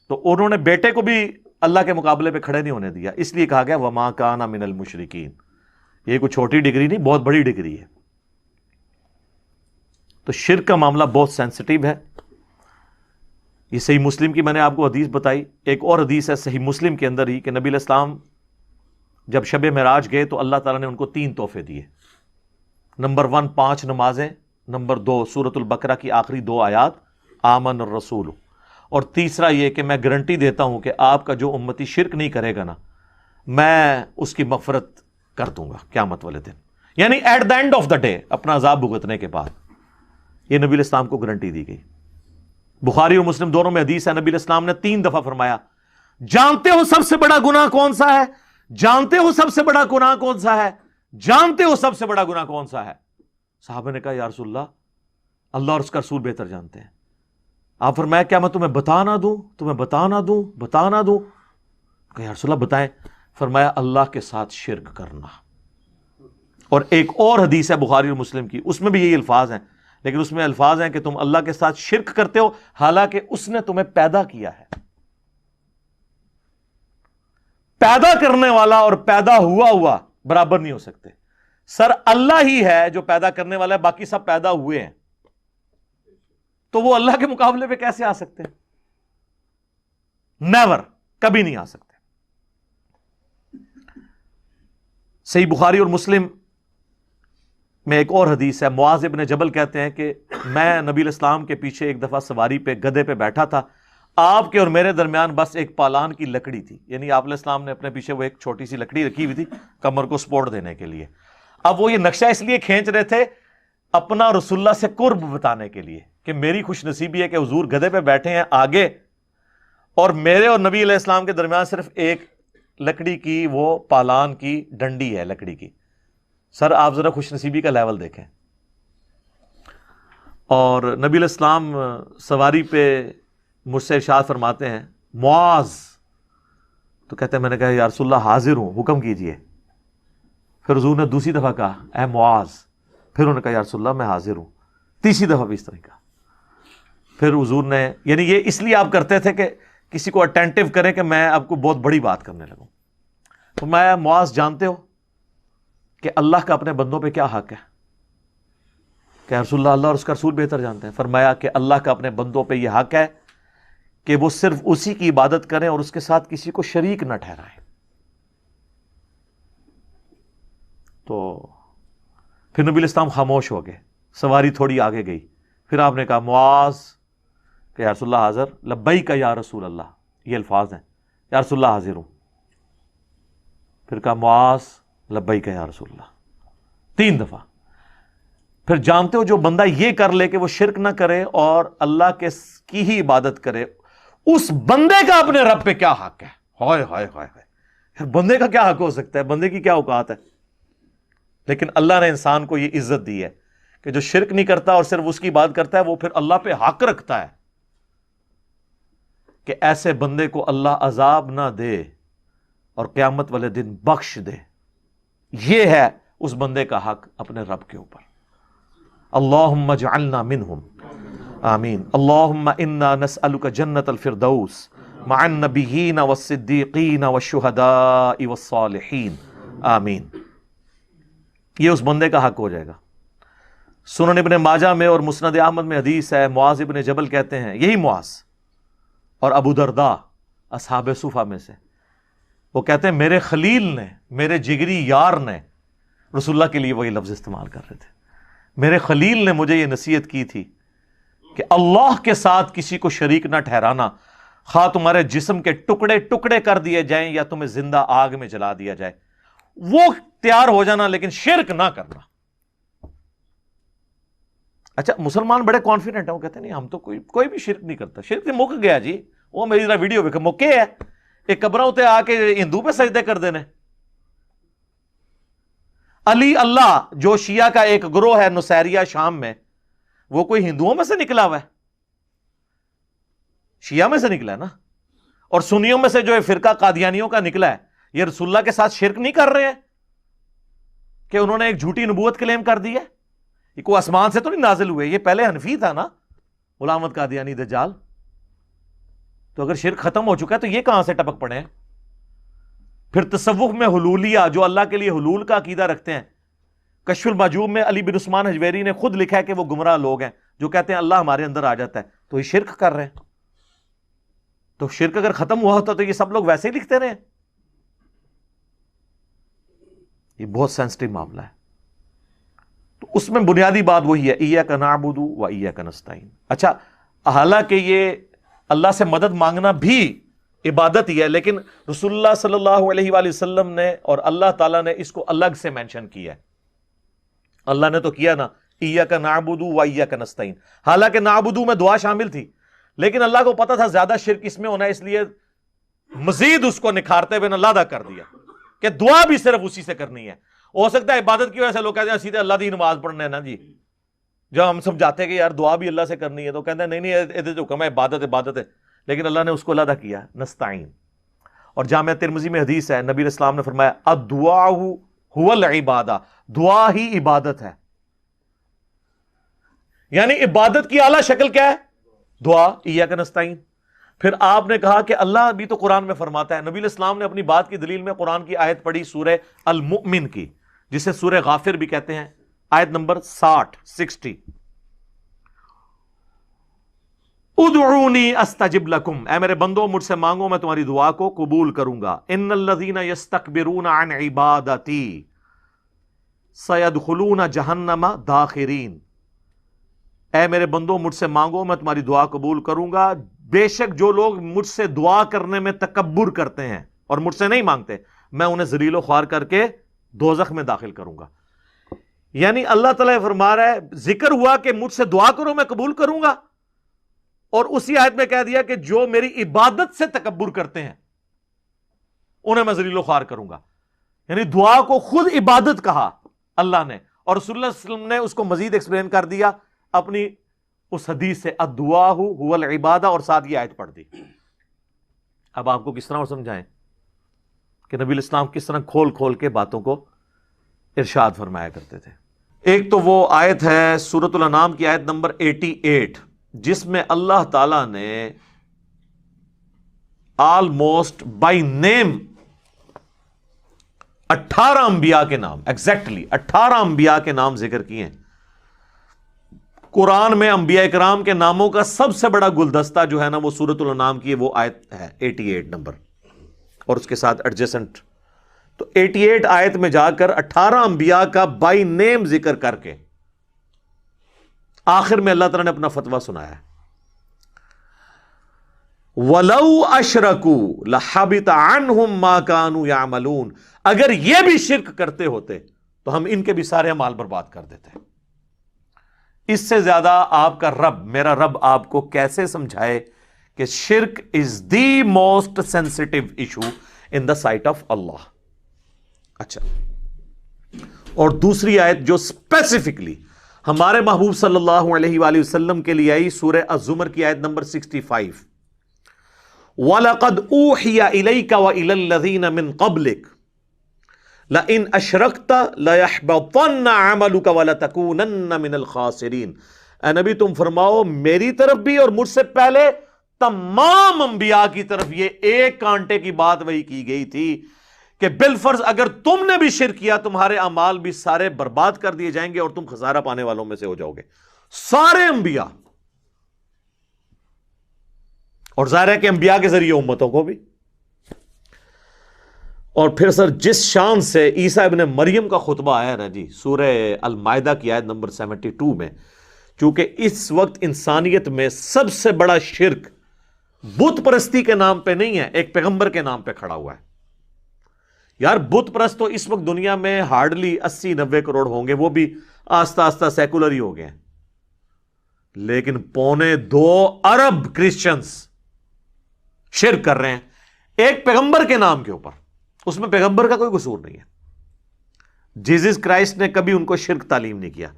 تو انہوں نے بیٹے کو بھی اللہ کے مقابلے پہ کھڑے نہیں ہونے دیا، اس لیے کہا گیا وما کان من المشرکین. یہ کوئی چھوٹی ڈگری نہیں، بہت بڑی ڈگری ہے. تو شرک کا معاملہ بہت سینسٹیو ہے. یہ صحیح مسلم کی میں نے آپ کو حدیث بتائی. ایک اور حدیث ہے صحیح مسلم کے اندر ہی کہ نبی علیہ السلام جب شب معراج گئے تو اللہ تعالیٰ نے ان کو 3 تحفے دیے. نمبر 1 5 نمازیں، نمبر 2 سورۃ البقرہ کی آخری 2 آیات آمن الرسول، اور تیسرا یہ کہ میں گارنٹی دیتا ہوں کہ آپ کا جو امتی شرک نہیں کرے گا نا میں اس کی مغفرت کر دوں گا قیامت والے دن، یعنی at the end of the day اپنا عذاب بھگتنے کے بعد. یہ نبی علیہ السلام کو گارنٹی دی گئی. بخاری اور مسلم دونوں میں حدیث ہے، نبی علیہ السلام نے 3 دفعہ فرمایا جانتے ہو سب سے بڑا گناہ کون سا ہے؟ جانتے ہو سب سے بڑا گناہ کون سا ہے؟ جانتے ہو سب سے بڑا گناہ کون سا ہے؟ صحابہ نے کہا یا رسول اللہ اور اس کا رسول بہتر جانتے ہیں. آپ فرمایا کیا میں تمہیں بتا نہ دوں؟ تمہیں بتا نہ دوں؟ بتا نہ دوں؟ کہا یا رسول اللہ بتائیں. فرمایا اللہ کے ساتھ شرک کرنا. اور ایک اور حدیث ہے بخاری اور مسلم کی، اس میں بھی یہی الفاظ ہیں، لیکن اس میں الفاظ ہیں کہ تم اللہ کے ساتھ شرک کرتے ہو حالانکہ اس نے تمہیں پیدا کیا ہے۔ پیدا کرنے والا اور پیدا ہوا برابر نہیں ہو سکتے۔ سر اللہ ہی ہے جو پیدا کرنے والا ہے، باقی سب پیدا ہوئے ہیں، تو وہ اللہ کے مقابلے پہ کیسے آ سکتے ہیں؟ نیور، کبھی نہیں آ سکتے۔ صحیح بخاری اور مسلم میں ایک اور حدیث ہے، معاذ ابن جبل کہتے ہیں کہ میں نبی الاسلام کے پیچھے ایک دفعہ سواری پہ گدھے پہ بیٹھا تھا، آپ کے اور میرے درمیان بس ایک پالان کی لکڑی تھی، یعنی آپ علیہ السلام نے اپنے پیچھے وہ ایک چھوٹی سی لکڑی رکھی ہوئی تھی کمر کو سپورٹ دینے کے لیے۔ اب وہ یہ نقشہ اس لیے کھینچ رہے تھے اپنا رسول اللہ سے قرب بتانے کے لیے کہ میری خوش نصیبی ہے کہ حضور گدھے پہ بیٹھے ہیں آگے، اور میرے اور نبی علیہ السلام کے درمیان صرف ایک لکڑی کی وہ پالان کی ڈنڈی ہے لکڑی کی۔ سر آپ ذرا خوش نصیبی کا لیول دیکھیں۔ اور نبی علیہ السلام سواری پہ مجھ سے ارشاد فرماتے ہیں معاذ، تو کہتے ہیں میں نے کہا یا رسول اللہ حاضر ہوں، حکم کیجئے۔ پھر حضور نے دوسری دفعہ کہا اے معاذ، پھر انہوں نے کہا یا رسول اللہ میں حاضر ہوں، تیسری دفعہ بھی اس طرح کہا۔ پھر حضور نے، یعنی یہ اس لیے آپ کرتے تھے کہ کسی کو اٹینٹیو کریں کہ میں آپ کو بہت بڑی بات کرنے لگوں۔ تو میں معاذ جانتے ہو کہ اللہ کا اپنے بندوں پہ کیا حق ہے؟ کہ رسول اللہ اور اس کا رسول بہتر جانتے ہیں۔ فرمایا کہ اللہ کا اپنے بندوں پہ یہ حق ہے کہ وہ صرف اسی کی عبادت کریں اور اس کے ساتھ کسی کو شریک نہ ٹھہرائیں۔ تو پھر نبی الاسلام خاموش ہو گئے، سواری تھوڑی آگے گئی، پھر آپ نے کہا معاذ کہ یا رسول اللہ حاضر، لبیک یا رسول اللہ، یہ الفاظ ہیں، یا رسول اللہ حاضر ہوں۔ پھر کہا معاذ لبیک یا رسول اللہ، 3 دفعہ۔ پھر جانتے ہو جو بندہ یہ کر لے کہ وہ شرک نہ کرے اور اللہ کی ہی عبادت کرے، اس بندے کا اپنے رب پہ کیا حق ہے؟ ہائے ہائے ہائے ہائے، بندے کا کیا حق ہو سکتا ہے؟ بندے کی کیا اوقات ہے؟ لیکن اللہ نے انسان کو یہ عزت دی ہے کہ جو شرک نہیں کرتا اور صرف اس کی بات کرتا ہے، وہ پھر اللہ پہ حق رکھتا ہے کہ ایسے بندے کو اللہ عذاب نہ دے اور قیامت والے دن بخش دے۔ یہ ہے اس بندے کا حق اپنے رب کے اوپر۔ اللہم اجعلنا منہم، آمین۔ اللہم انا نسألک جنت الفردوس مع النبیین والصدیقین والشہداء والصالحین، آمین۔ یہ اس بندے کا حق ہو جائے گا۔ سنن ابن ماجہ میں اور مسند احمد میں حدیث ہے، معاذ ابن جبل کہتے ہیں، یہی معاذ اور ابو درداء اصحاب صفہ میں سے، وہ کہتے ہیں میرے خلیل نے، میرے جگری یار نے، رسول اللہ کے لیے وہ یہ لفظ استعمال کر رہے تھے، میرے خلیل نے مجھے یہ نصیحت کی تھی کہ اللہ کے ساتھ کسی کو شریک نہ ٹھہرانا، خواہ تمہارے جسم کے ٹکڑے ٹکڑے کر دیے جائیں یا تمہیں زندہ آگ میں جلا دیا جائے، وہ تیار ہو جانا لیکن شرک نہ کرنا۔ اچھا مسلمان بڑے کانفیڈنٹ ہیں، وہ کہتے ہیں نہیں ہم تو کوئی بھی شرک نہیں کرتا، شرک سے مک گیا جی، وہ میری ذرا ویڈیو ویکھو مکے ہے، ایک قبروں تے آ کے ہندو پہ سجدے کر دینے۔ علی اللہ جو شیعہ کا ایک گروہ ہے نصیریہ شام میں، وہ کوئی ہندوؤں میں سے نکلا ہوا ہے؟ شیعہ میں سے نکلا ہے نا۔ اور سنیوں میں سے جو فرقہ قادیانیوں کا نکلا ہے، یہ رسول اللہ کے ساتھ شرک نہیں کر رہے ہیں کہ انہوں نے ایک جھوٹی نبوت کلیم کر دی ہے؟ یہ کوئی آسمان سے تو نہیں نازل ہوئے، یہ پہلے حنفی تھا نا غلام احمد قادیانی دجال۔ تو اگر شرک ختم ہو چکا ہے تو یہ کہاں سے ٹپک پڑے ہیں؟ پھر تصوف میں حلولیہ جو اللہ کے لیے حلول کا عقیدہ رکھتے ہیں، کشف المحجوب میں علی بن عثمان حجویری نے خود لکھا ہے کہ وہ گمراہ لوگ ہیں جو کہتے ہیں اللہ ہمارے اندر آ جاتا ہے، تو یہ شرک کر رہے ہیں۔ تو شرک اگر ختم ہوا ہوتا تو یہ سب لوگ ویسے ہی لکھتے رہے۔ یہ بہت سینسٹیو معاملہ ہے۔ تو اس میں بنیادی بات وہی ہے، ایاک نعبد و ایاک نستعین۔ اچھا حالانکہ یہ اللہ سے مدد مانگنا بھی عبادت ہی ہے، لیکن رسول اللہ صلی اللہ علیہ وآلہ وسلم نے اور اللہ تعالیٰ نے اس کو الگ سے مینشن کیا ہے۔ اللہ نے تو کیا نا ایاک نعبد و ایاک نستعین، حالانکہ نعبدو میں دعا شامل تھی، لیکن اللہ کو پتا تھا زیادہ شرک اس میں ہونا ہے، اس لیے مزید اس کو نکھارتے ہوئے اللہ کر دیا کہ دعا بھی صرف اسی سے کرنی ہے۔ ہو سکتا ہے عبادت کی وجہ سے لوگ کہتے ہیں سیدھے اللہ دی نماز پڑھنے نا جی، جب ہم سمجھاتے ہیں کہ یار دعا بھی اللہ سے کرنی ہے تو کہتے ہیں نہیں ادھر جو حکم ہے عبادت ہے، لیکن اللہ نے اس کو علیحدہ کیا نستعین۔ اور جامعہ ترمذی میں حدیث ہے، نبی علیہ السلام نے فرمایا الدعاء هو العبادہ، دعا ہی عبادت ہے. یعنی عبادت کی اعلیٰ شکل کیا ہے؟ دعا. ایاک نستعین. پھر آپ نے کہا کہ اللہ بھی تو قرآن میں فرماتا ہے. نبی علیہ السلام نے اپنی بات کی دلیل میں قرآن کی آیت پڑھی سورہ المؤمن کی، جسے سورہ غافر بھی کہتے ہیں، آیت نمبر 60. ادعونی استجب لکم، اے میرے بندو مجھ سے مانگو میں تمہاری دعا کو قبول کروں گا. ان الذین یستکبرون عن عبادتی سیدخلون جہنم داخرین، اے میرے بندو مجھ سے مانگو میں تمہاری دعا قبول کروں گا، بے شک جو لوگ مجھ سے دعا کرنے میں تکبر کرتے ہیں اور مجھ سے نہیں مانگتے، میں انہیں ذلیل و خوار کر کے دوزخ میں داخل کروں گا. یعنی اللہ تعالیٰ فرما رہا ہے، ذکر ہوا کہ مجھ سے دعا کرو میں قبول کروں گا، اور اسی آیت میں کہہ دیا کہ جو میری عبادت سے تکبر کرتے ہیں انہیں میں ذلیل و خوار کروں گا. یعنی دعا کو خود عبادت کہا اللہ نے، اور رسول اللہ صلی اللہ علیہ وسلم نے اس کو مزید ایکسپلین کر دیا اپنی اس حدیث سے، الدعاء هو العبادہ، اور ساتھ یہ آیت پڑھ دی. اب آپ کو کس طرح اور سمجھائیں کہ نبی علیہ السلام کس طرح کھول کھول کے باتوں کو ارشاد فرمایا کرتے تھے. ایک تو وہ آیت ہے سورۃ الانعام کی آیت نمبر 88، جس میں اللہ تعالی نے آلموسٹ بائی نیم 18 انبیاء کے نام، ایگزیکٹلی 18 انبیاء کے نام ذکر کیے ہیں. قرآن میں انبیاء کرام کے ناموں کا سب سے بڑا گلدستہ جو ہے نا وہ سورۃ الانعام کی وہ آیت ہے 88 نمبر، اور اس کے ساتھ ایڈجسنٹ. تو 88 آیت میں جا کر 18 انبیاء کا بائی نیم ذکر کر کے آخر میں اللہ تعالیٰ نے اپنا فتویٰ سنایا ہے، وَلَوْ أَشْرَكُوا لَحَبِطَ عَنْهُمْ مَا كَانُوا يَعْمَلُونَ، اگر یہ بھی شرک کرتے ہوتے تو ہم ان کے بھی سارے اعمال برباد کر دیتے. اس سے زیادہ آپ کا رب، میرا رب آپ کو کیسے سمجھائے کہ شرک is the most sensitive issue in the sight of Allah. اچھا، اور دوسری آیت جو اسپیسیفکلی ہمارے محبوب صلی اللہ علیہ وآلہ وسلم کے لیے آئی، سورہ الزمر کی آیت نمبر 65، وَلَقَدْ أُوحِيَ إِلَيْكَ وَإِلَى الَّذِينَ مِن قَبْلِكَ لَإِنْ أَشْرَكْتَ لَيَحْبَطَنَّ عَمَلُكَ وَلَتَكُونَنَّ مِنَ الْخَاسِرِينَ. اے نبی تم فرماؤ میری طرف بھی اور مجھ سے پہلے تمام انبیاء کی طرف یہ ایک کانٹے کی بات وہی کی گئی تھی کہ بالفرض اگر تم نے بھی شرک کیا تمہارے اعمال بھی سارے برباد کر دیے جائیں گے اور تم خسارہ پانے والوں میں سے ہو جاؤ گے. سارے انبیاء، اور ظاہر ہے کہ انبیاء کے ذریعے امتوں کو بھی. اور پھر سر جس شان سے عیسیٰ ابن مریم کا خطبہ آیا نا جی سورہ المائدہ کی آیت نمبر 72 میں، چونکہ اس وقت انسانیت میں سب سے بڑا شرک بت پرستی کے نام پہ نہیں ہے، ایک پیغمبر کے نام پہ کھڑا ہوا ہے. یار بت پرست تو اس وقت دنیا میں ہارڈلی 80-90 کروڑ ہوں گے، وہ بھی آہستہ آہستہ سیکولر ہی ہو گئے ہیں، لیکن 2.25 ارب کرسچنز شرک کر رہے ہیں ایک پیغمبر کے نام کے اوپر. اس میں پیغمبر کا کوئی قصور نہیں ہے، جیزس کرائسٹ نے کبھی ان کو شرک تعلیم نہیں کیا.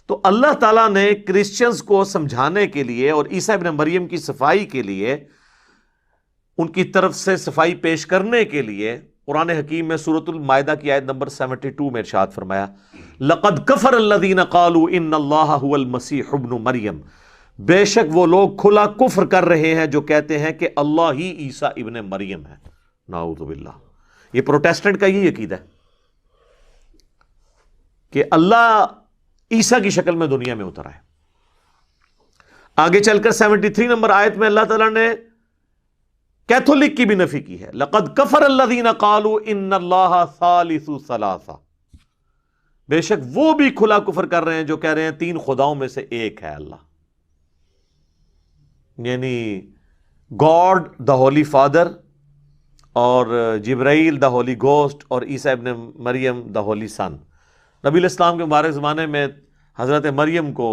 تو اللہ تعالیٰ نے کرسچنز کو سمجھانے کے لیے اور عیسیٰ ابن مریم کی صفائی کے لیے، ان کی طرف سے صفائی پیش کرنے کے لیے قرآن حکیم میں سورۃ المائدہ کی آیت نمبر 72 میں ارشاد فرمایا، لَقَدْ كَفَرَ الَّذِينَ قَالُوا إِنَّ اللَّهَ هُوَ الْمَسِيحُ ابْنُ مریم، بے شک وہ لوگ کھلا کفر کر رہے ہیں جو کہتے ہیں کہ اللہ ہی عیسیٰ ابن مریم ہے. نعوذ باللہ. یہ پروٹیسٹنٹ کا یہ عقیدہ ہے کہ اللہ عیسیٰ کی شکل میں دنیا میں اتر آئے. آگے چل کر 73 نمبر آیت میں اللہ تعالیٰ نے کیتھولک کی بھی نفی کی ہے، لَقَدْ كَفَرَ الَّذِينَ قَالُوا إِنَّ اللَّهَ ثَالِثُ ثَلَاثَةٍ، بے شک وہ بھی کھلا کفر کر رہے ہیں جو کہہ رہے ہیں 3 خداؤں میں سے ایک ہے اللہ، یعنی گاڈ دا ہولی فادر، اور جبرائیل دا ہولی گوسٹ، اور عیسیٰ ابن مریم دا ہولی سن. نبی علیہ السلام کے مبارک زمانے میں حضرت مریم کو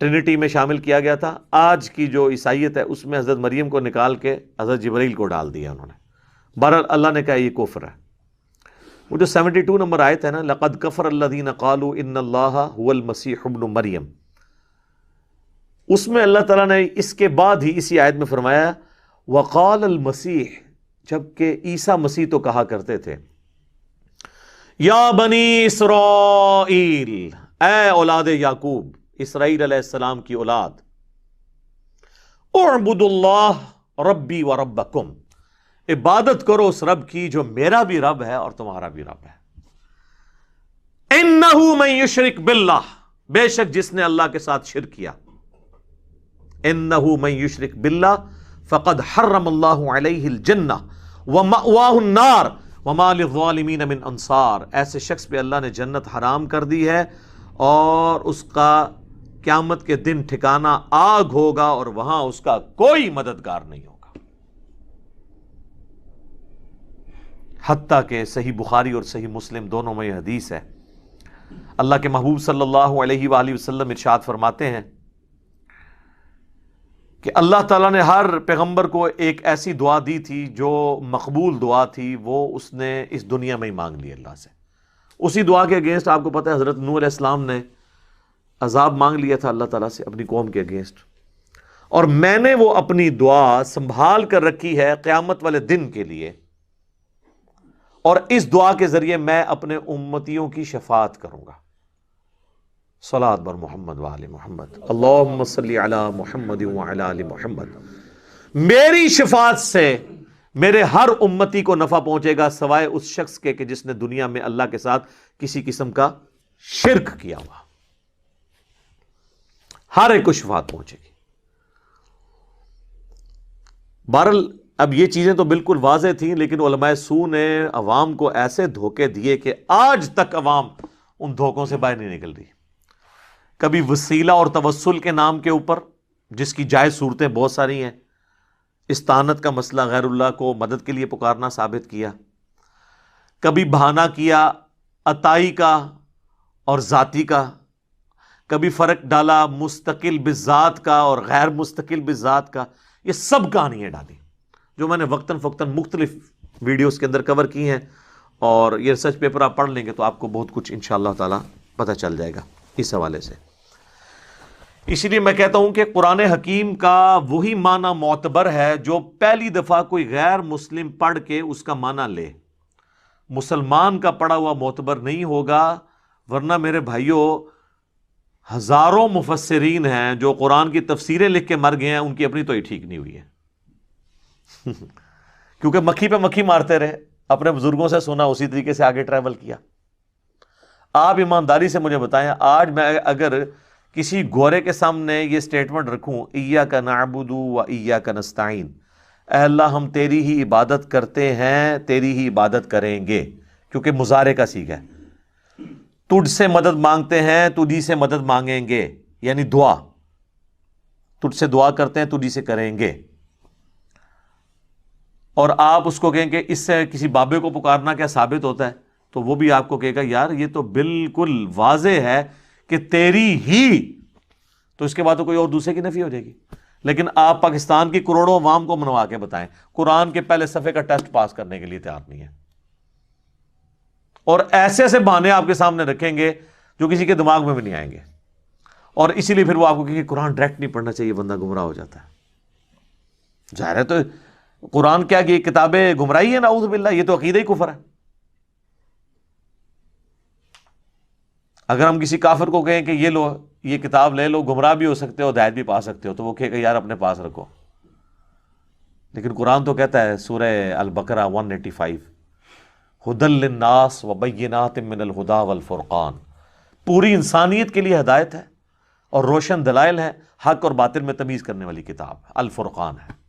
ٹرینٹی میں شامل کیا گیا تھا. آج کی جو عیسائیت ہے اس میں حضرت مریم کو نکال کے حضرت جبرائیل کو ڈال دیا انہوں نے. بہرحال اللہ نے کہا یہ کفر ہے. وہ جو 72 نمبر آیت ہے نا، لَقَدْ كَفَرَ الَّذِينَ قَالُوا إِنَّ اللَّهَ هُوَ الْمَسِيحُ ابْنُ مریم، اس میں اللہ تعالیٰ نے اس کے بعد ہی اسی آیت میں فرمایا وَقَالَ الْمَسِيحُ، جبکہ عیسیٰ مسیح تو کہا کرتے تھے یا بنی اسرائیل، اے اولاد یعقوب، اسرائیل علیہ السلام کی اولاد، اعبدوا اللہ ربی و ربکم، عبادت کرو اس رب کی جو میرا بھی رب ہے اور تمہارا بھی رب ہے۔ انہ من یشرک باللہ، بے شک جس نے اللہ کے ساتھ شرک کیا، انہ من یشرک باللہ فقد حرم اللہ علیہ الجنہ ومأواہ النار وما للظالمین من انصار، ایسے شخص پہ اللہ نے جنت حرام کر دی ہے اور اس کا قیامت کے دن ٹھکانہ آگ ہوگا اور وہاں اس کا کوئی مددگار نہیں ہوگا۔ حتیٰ کہ صحیح بخاری اور صحیح مسلم دونوں میں یہ حدیث ہے، اللہ کے محبوب صلی اللہ علیہ وآلہ وسلم ارشاد فرماتے ہیں کہ اللہ تعالیٰ نے ہر پیغمبر کو ایک ایسی دعا دی تھی جو مقبول دعا تھی، وہ اس نے اس دنیا میں ہی مانگ لی اللہ سے۔ اسی دعا کے اگینسٹ آپ کو پتہ ہے حضرت نوح علیہ السلام نے عذاب مانگ لیا تھا اللہ تعالیٰ سے اپنی قوم کے اگینسٹ، اور میں نے وہ اپنی دعا سنبھال کر رکھی ہے قیامت والے دن کے لیے، اور اس دعا کے ذریعے میں اپنے امتیوں کی شفاعت کروں گا۔ صلاۃ بر محمد وآل محمد، اللہم صلی علی محمد وعلی آل محمد۔ میری شفاعت سے میرے ہر امتی کو نفع پہنچے گا سوائے اس شخص کے کہ جس نے دنیا میں اللہ کے ساتھ کسی قسم کا شرک کیا ہوا، ہر ایک کو شفاعت پہنچے گی۔ بہرحال اب یہ چیزیں تو بالکل واضح تھیں، لیکن علماء سو نے عوام کو ایسے دھوکے دیے کہ آج تک عوام ان دھوکوں سے باہر نہیں نکل رہی۔ کبھی وسیلہ اور توسل کے نام کے اوپر، جس کی جائز صورتیں بہت ساری ہیں، استعانت کا مسئلہ غیر اللہ کو مدد کے لیے پکارنا ثابت کیا، کبھی بہانہ کیا عطائی کا اور ذاتی کا، کبھی فرق ڈالا مستقل بذات کا اور غیر مستقل بذات کا، یہ سب کہانیاں ڈالی جو میں نے وقتاً فوقتاً مختلف ویڈیوز کے اندر کور کی ہیں، اور یہ ریسرچ پیپر آپ پڑھ لیں گے تو آپ کو بہت کچھ انشاءاللہ تعالی پتہ چل جائے گا اس حوالے سے۔ اسی لیے میں کہتا ہوں کہ قرآن حکیم کا وہی معنی معتبر ہے جو پہلی دفعہ کوئی غیر مسلم پڑھ کے اس کا معنی لے، مسلمان کا پڑھا ہوا معتبر نہیں ہوگا، ورنہ میرے بھائیوں ہزاروں مفسرین ہیں جو قرآن کی تفسیریں لکھ کے مر گئے ہیں، ان کی اپنی تو ہی ٹھیک نہیں ہوئی ہے کیونکہ مکھی پہ مکھی مارتے رہے، اپنے بزرگوں سے سنا اسی طریقے سے آگے ٹریول کیا۔ آپ ایمانداری سے مجھے بتائیں، آج میں اگر کسی گورے کے سامنے یہ سٹیٹمنٹ رکھوں ایاک نعبد و ایاک نستعین، اے اللہ ہم تیری ہی عبادت کرتے ہیں، تیری ہی عبادت کریں گے، کیونکہ مضارع کا صیغہ ہے، تجھ سے مدد مانگتے ہیں تجھی سے مدد مانگیں گے، یعنی دعا، تجھ سے دعا کرتے ہیں تجھی سے کریں گے، اور آپ اس کو کہیں کہ اس سے کسی بابے کو پکارنا کیا ثابت ہوتا ہے، تو وہ بھی آپ کو کہے گا یار یہ تو بالکل واضح ہے کہ تیری ہی، تو اس کے بعد تو کوئی اور دوسرے کی نفی ہو جائے گی۔ لیکن آپ پاکستان کی کروڑوں عوام کو منوا کے بتائیں، قرآن کے پہلے صفحے کا ٹیسٹ پاس کرنے کے لیے تیار نہیں ہے، اور ایسے ایسے بہانے آپ کے سامنے رکھیں گے جو کسی کے دماغ میں بھی نہیں آئیں گے، اور اسی لیے پھر وہ آپ کو کہ قرآن ڈائریکٹ نہیں پڑھنا چاہیے، بندہ گمراہ ہو جاتا ہے۔ ظاہر ہے تو قرآن کیا کہ یہ کتابیں گمراہی ہے، نعوذ باللہ، یہ تو عقیدہ ہی کفر ہے۔ اگر ہم کسی کافر کو کہیں کہ یہ لو یہ کتاب لے لو، گمراہ بھی ہو سکتے ہو ہدایت بھی پا سکتے ہو، تو وہ کہے گا یار اپنے پاس رکھو، لیکن قرآن تو کہتا ہے سورہ البقرہ 185 ھدی للناس وبینات من الہدی والفرقان، پوری انسانیت کے لیے ہدایت ہے اور روشن دلائل ہے، حق اور باطل میں تمیز کرنے والی کتاب الفرقان ہے۔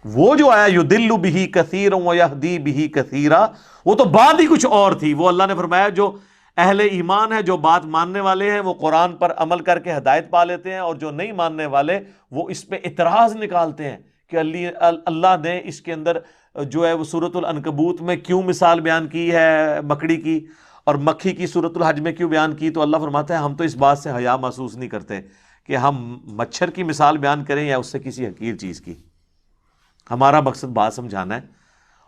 وہ جو آیا یدل بہ کثیرا ویہدی بہ کثیرا، وہ تو بات ہی کچھ اور تھی۔ وہ اللہ نے فرمایا جو اہل ایمان ہے، جو بات ماننے والے ہیں، وہ قرآن پر عمل کر کے ہدایت پا لیتے ہیں، اور جو نہیں ماننے والے وہ اس پہ اعتراض نکالتے ہیں کہ اللہ نے اس کے اندر جو ہے وہ سورۃ العنکبوت میں کیوں مثال بیان کی ہے مکڑی کی، اور مکھی کی سورۃ الحج میں کیوں بیان کی۔ تو اللہ فرماتا ہے ہم تو اس بات سے حیا محسوس نہیں کرتے کہ ہم مچھر کی مثال بیان کریں یا اس سے کسی حقیر چیز کی، ہمارا مقصد بات سمجھانا ہے،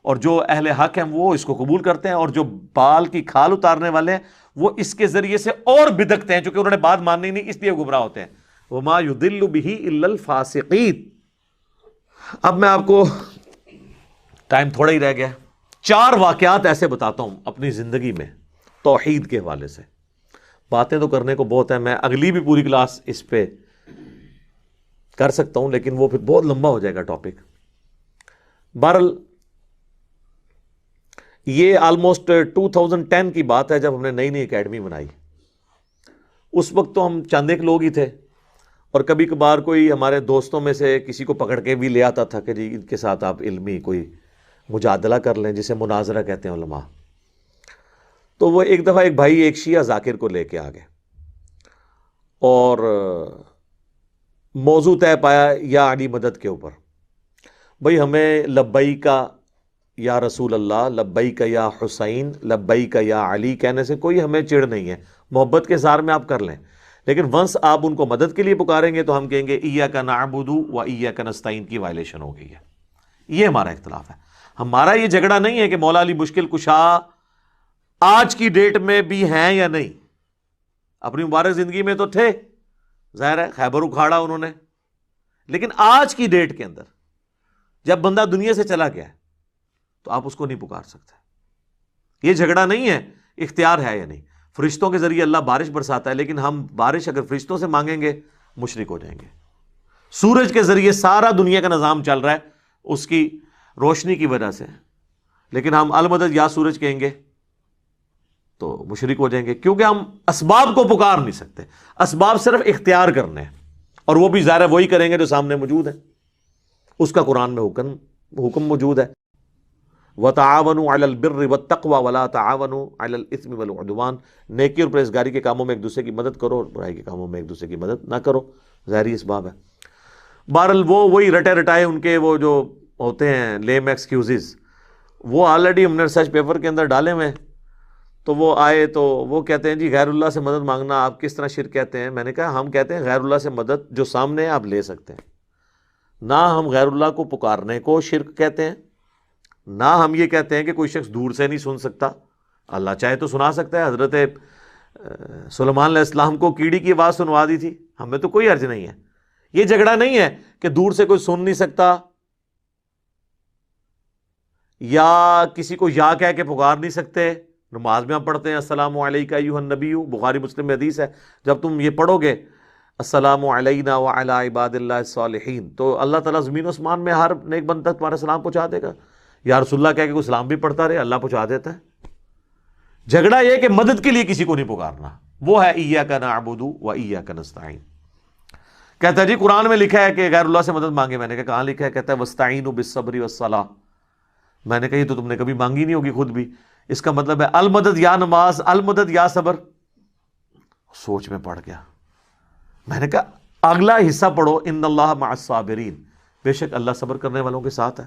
اور جو اہل حق ہیں وہ اس کو قبول کرتے ہیں، اور جو بال کی کھال اتارنے والے ہیں وہ اس کے ذریعے سے اور بدکتے ہیں، چونکہ انہوں نے بات ماننی نہیں اس لیے گمراہ ہوتے ہیں۔ وما يضل به الا الفاسقین۔ اب میں آپ کو ٹائم تھوڑا ہی رہ گیا، 4 واقعات ایسے بتاتا ہوں اپنی زندگی میں توحید کے حوالے سے. باتیں تو کرنے کو بہت ہیں، میں اگلی بھی پوری کلاس اس پہ کر سکتا ہوں، لیکن وہ پھر بہت لمبا ہو جائے گا ٹاپک. بہرحال یہ آلموسٹ 2010 کی بات ہے، جب ہم نے نئی نئی اکیڈمی بنائی. اس وقت تو ہم چند ایک لوگ ہی تھے، اور کبھی کبھار کوئی ہمارے دوستوں میں سے کسی کو پکڑ کے بھی لے آتا تھا کہ جی ان کے ساتھ آپ علمی کوئی مجادلہ کر لیں، جسے مناظرہ کہتے ہیں علماء. تو وہ ایک دفعہ ایک بھائی ایک شیعہ ذاکر کو لے کے آ گئے اور موضوع طے پایا یا علی مدد کے اوپر. بھئی ہمیں لبیک یا رسول اللہ، لبیک یا حسین، لبیک یا علی کہنے سے کوئی ہمیں چڑ نہیں ہے، محبت کے اظہار میں آپ کر لیں، لیکن ونس آپ ان کو مدد کے لیے پکاریں گے تو ہم کہیں گے ایاک نعبد و ایاک نستعین کی وائلیشن ہو گئی ہے. یہ ہمارا اختلاف ہے. ہمارا یہ جھگڑا نہیں ہے کہ مولا علی مشکل کشا آج کی ڈیٹ میں بھی ہیں یا نہیں. اپنی مبارک زندگی میں تو تھے، ظاہر ہے خیبر اکھاڑا انہوں نے، لیکن آج کی ڈیٹ کے اندر جب بندہ دنیا سے چلا گیا ہے تو آپ اس کو نہیں پکار سکتے. یہ جھگڑا نہیں ہے اختیار ہے یا نہیں. فرشتوں کے ذریعے اللہ بارش برساتا ہے، لیکن ہم بارش اگر فرشتوں سے مانگیں گے مشرک ہو جائیں گے. سورج کے ذریعے سارا دنیا کا نظام چل رہا ہے اس کی روشنی کی وجہ سے، لیکن ہم المدد یا سورج کہیں گے تو مشرک ہو جائیں گے، کیونکہ ہم اسباب کو پکار نہیں سکتے. اسباب صرف اختیار کرنے ہیں، اور وہ بھی ظاہر ہے وہی کریں گے جو سامنے موجود ہے. اس کا قرآن میں حکم موجود ہے، وَتَعَاوَنُوا عَلَى الْبِرِّ وَالتَّقْوَى وَلَا تَعَاوَنُوا عَلَى الْإِثْمِ وَالْعُدْوَانِ. نیکی اور پرہیزگاری کے کاموں میں ایک دوسرے کی مدد کرو، اور برائی کے کاموں میں ایک دوسرے کی مدد نہ کرو. ظاہری اسباب ہے. بہرحال وہی رٹے رٹائے ان کے وہ جو ہوتے ہیں لیم ایکسکیوزز، وہ آلریڈی ہم نے ریسرچ پیپر کے اندر ڈالے ہوئے. تو وہ آئے تو وہ کہتے ہیں جی غیر اللہ سے مدد مانگنا آپ کس طرح شرک کہتے ہیں. میں نے کہا ہم کہتے ہیں غیر اللہ سے مدد جو سامنے ہے آپ لے سکتے ہیں، نہ ہم غیر اللہ کو پکارنے کو شرک کہتے ہیں، نہ ہم یہ کہتے ہیں کہ کوئی شخص دور سے نہیں سن سکتا، اللہ چاہے تو سنا سکتا ہے. حضرت سلیمان علیہ السلام کو کیڑی کی آواز سنوا دی تھی، ہمیں تو کوئی حرج نہیں ہے. یہ جھگڑا نہیں ہے کہ دور سے کوئی سن نہیں سکتا یا کسی کو یا کہہ کے پکار نہیں سکتے. نماز میں ہم پڑھتے ہیں السلام علیکہ ایھا النبی، بخاری مسلم میں حدیث ہے، جب تم یہ پڑھو گے السلام علینا وعلی عباد اللہ الصالحین، تو اللہ تعالیٰ زمین و اسمان میں ہر نیک بندہ تک تمہارا سلام پہنچا دے گا. یا رسول اللہ کہہ کے کوئی سلام بھی پڑھتا رہے، اللہ پہنچا دیتا ہے. جھگڑا یہ کہ مدد کے لیے کسی کو نہیں پکارنا، وہ ہے ایاک نعبد و ایاک نستعین. کہتا ہے جی قرآن میں لکھا ہے کہ غیر اللہ سے مدد مانگے. میں نے کہا کہاں لکھا ہے؟ کہتا ہے واستعینوا بالصبر والصلاۃ. میں نے کہا یہ تو تم نے کبھی مانگی نہیں ہوگی خود بھی. اس کا مطلب ہے المدد یا نماز، المدد یا صبر. سوچ میں پڑ گیا. میں نے کہا اگلا حصہ پڑھو، ان اللہ مع الصابرین، بے شک اللہ صبر کرنے والوں کے ساتھ ہے.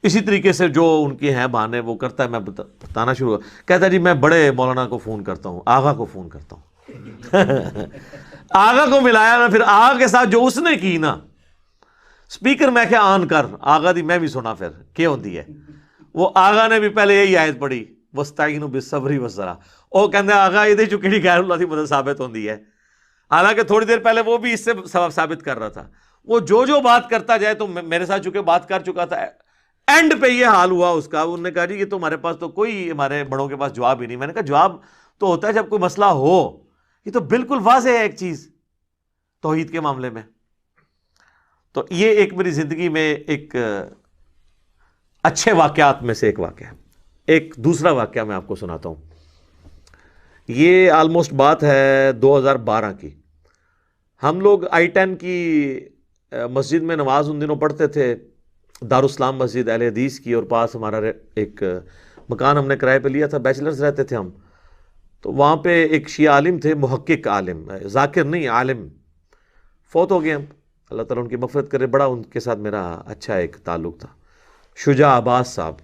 اسی طریقے سے جو ان کے ہیں بہانے وہ کرتا ہے. میں بتانا شروع کہتا ہے جی میں بڑے مولانا کو فون کرتا ہوں، آغا کو فون کرتا ہوں. آغا کو ملایا نا، پھر آغا کے ساتھ جو اس نے کی نا سپیکر میں کیا آن کر آغا دی میں بھی سنا پھر کیا ہوتی ہے. وہ آغا نے بھی پہلے یہی آیت پڑھی واستعینوا بالصبر والصلاۃ. وہ کہتے ہیں آغا یہ چکڑی غیر اللہ کی مدد ثابت ہوتی ہے، حالانکہ تھوڑی دیر پہلے وہ بھی اس سے سبب ثابت کر رہا تھا. وہ جو بات کرتا جائے تو میرے ساتھ چونکہ بات کر چکا تھا، اینڈ پہ یہ حال ہوا اس کا. انہوں نے کہا جی یہ تو ہمارے پاس تو کوئی ہمارے بڑوں کے پاس جواب ہی نہیں. میں نے کہا جواب تو ہوتا ہے جب کوئی مسئلہ ہو. یہ تو بالکل واضح ہے ایک چیز توحید کے معاملے میں. تو یہ ایک میری زندگی میں ایک اچھے واقعات میں سے ایک واقعہ. ایک دوسرا واقعہ میں آپ کو سناتا ہوں. یہ آلموسٹ بات ہے 2012 کی. ہم لوگ I-10 کی مسجد میں نماز ان دنوں پڑھتے تھے، دارالاسلام مسجد اہل حدیث کی، اور پاس ہمارا ایک مکان ہم نے کرائے پہ لیا تھا، بیچلرز رہتے تھے ہم. تو وہاں پہ ایک شیعہ عالم تھے، محقق عالم، ذاکر نہیں عالم، فوت ہو گئے. ہم اللہ تعالیٰ ان کی مغفرت کرے. بڑا ان کے ساتھ میرا اچھا ایک تعلق تھا، شجاع عباس صاحب.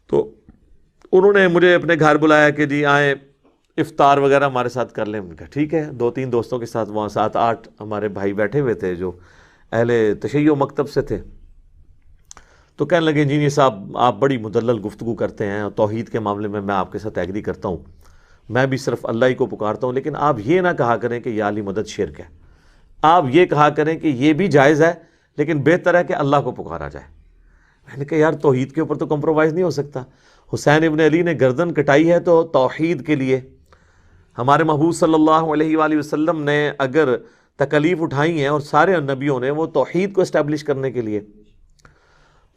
تو انہوں نے مجھے اپنے گھر بلایا کہ جی آئیں افطار وغیرہ ہمارے ساتھ کر لیں. کہا ٹھیک ہے. 2-3 دوستوں کے ساتھ وہاں 7-8 ہمارے بھائی بیٹھے ہوئے تھے جو اہل تشیع مکتب سے تھے. تو کہنے لگے انجینئر صاحب آپ بڑی مدلل گفتگو کرتے ہیں، اور توحید کے معاملے میں آپ کے ساتھ ایگری کرتا ہوں، میں بھی صرف اللہ ہی کو پکارتا ہوں، لیکن آپ یہ نہ کہا کریں کہ یا علی مدد شرک ہے. آپ یہ کہا کریں کہ یہ بھی جائز ہے لیکن بہتر ہے کہ اللہ کو پکارا جائے. میں نے کہا یار توحید کے اوپر تو کمپرومائز نہیں ہو سکتا. حسین ابن علی نے گردن کٹائی ہے تو توحید کے لیے. ہمارے محبوب صلی اللہ علیہ وآلہ وسلم نے اگر تکلیف اٹھائی ہیں اور سارے نبیوں نے وہ توحید کو اسٹیبلش کرنے کے لیے.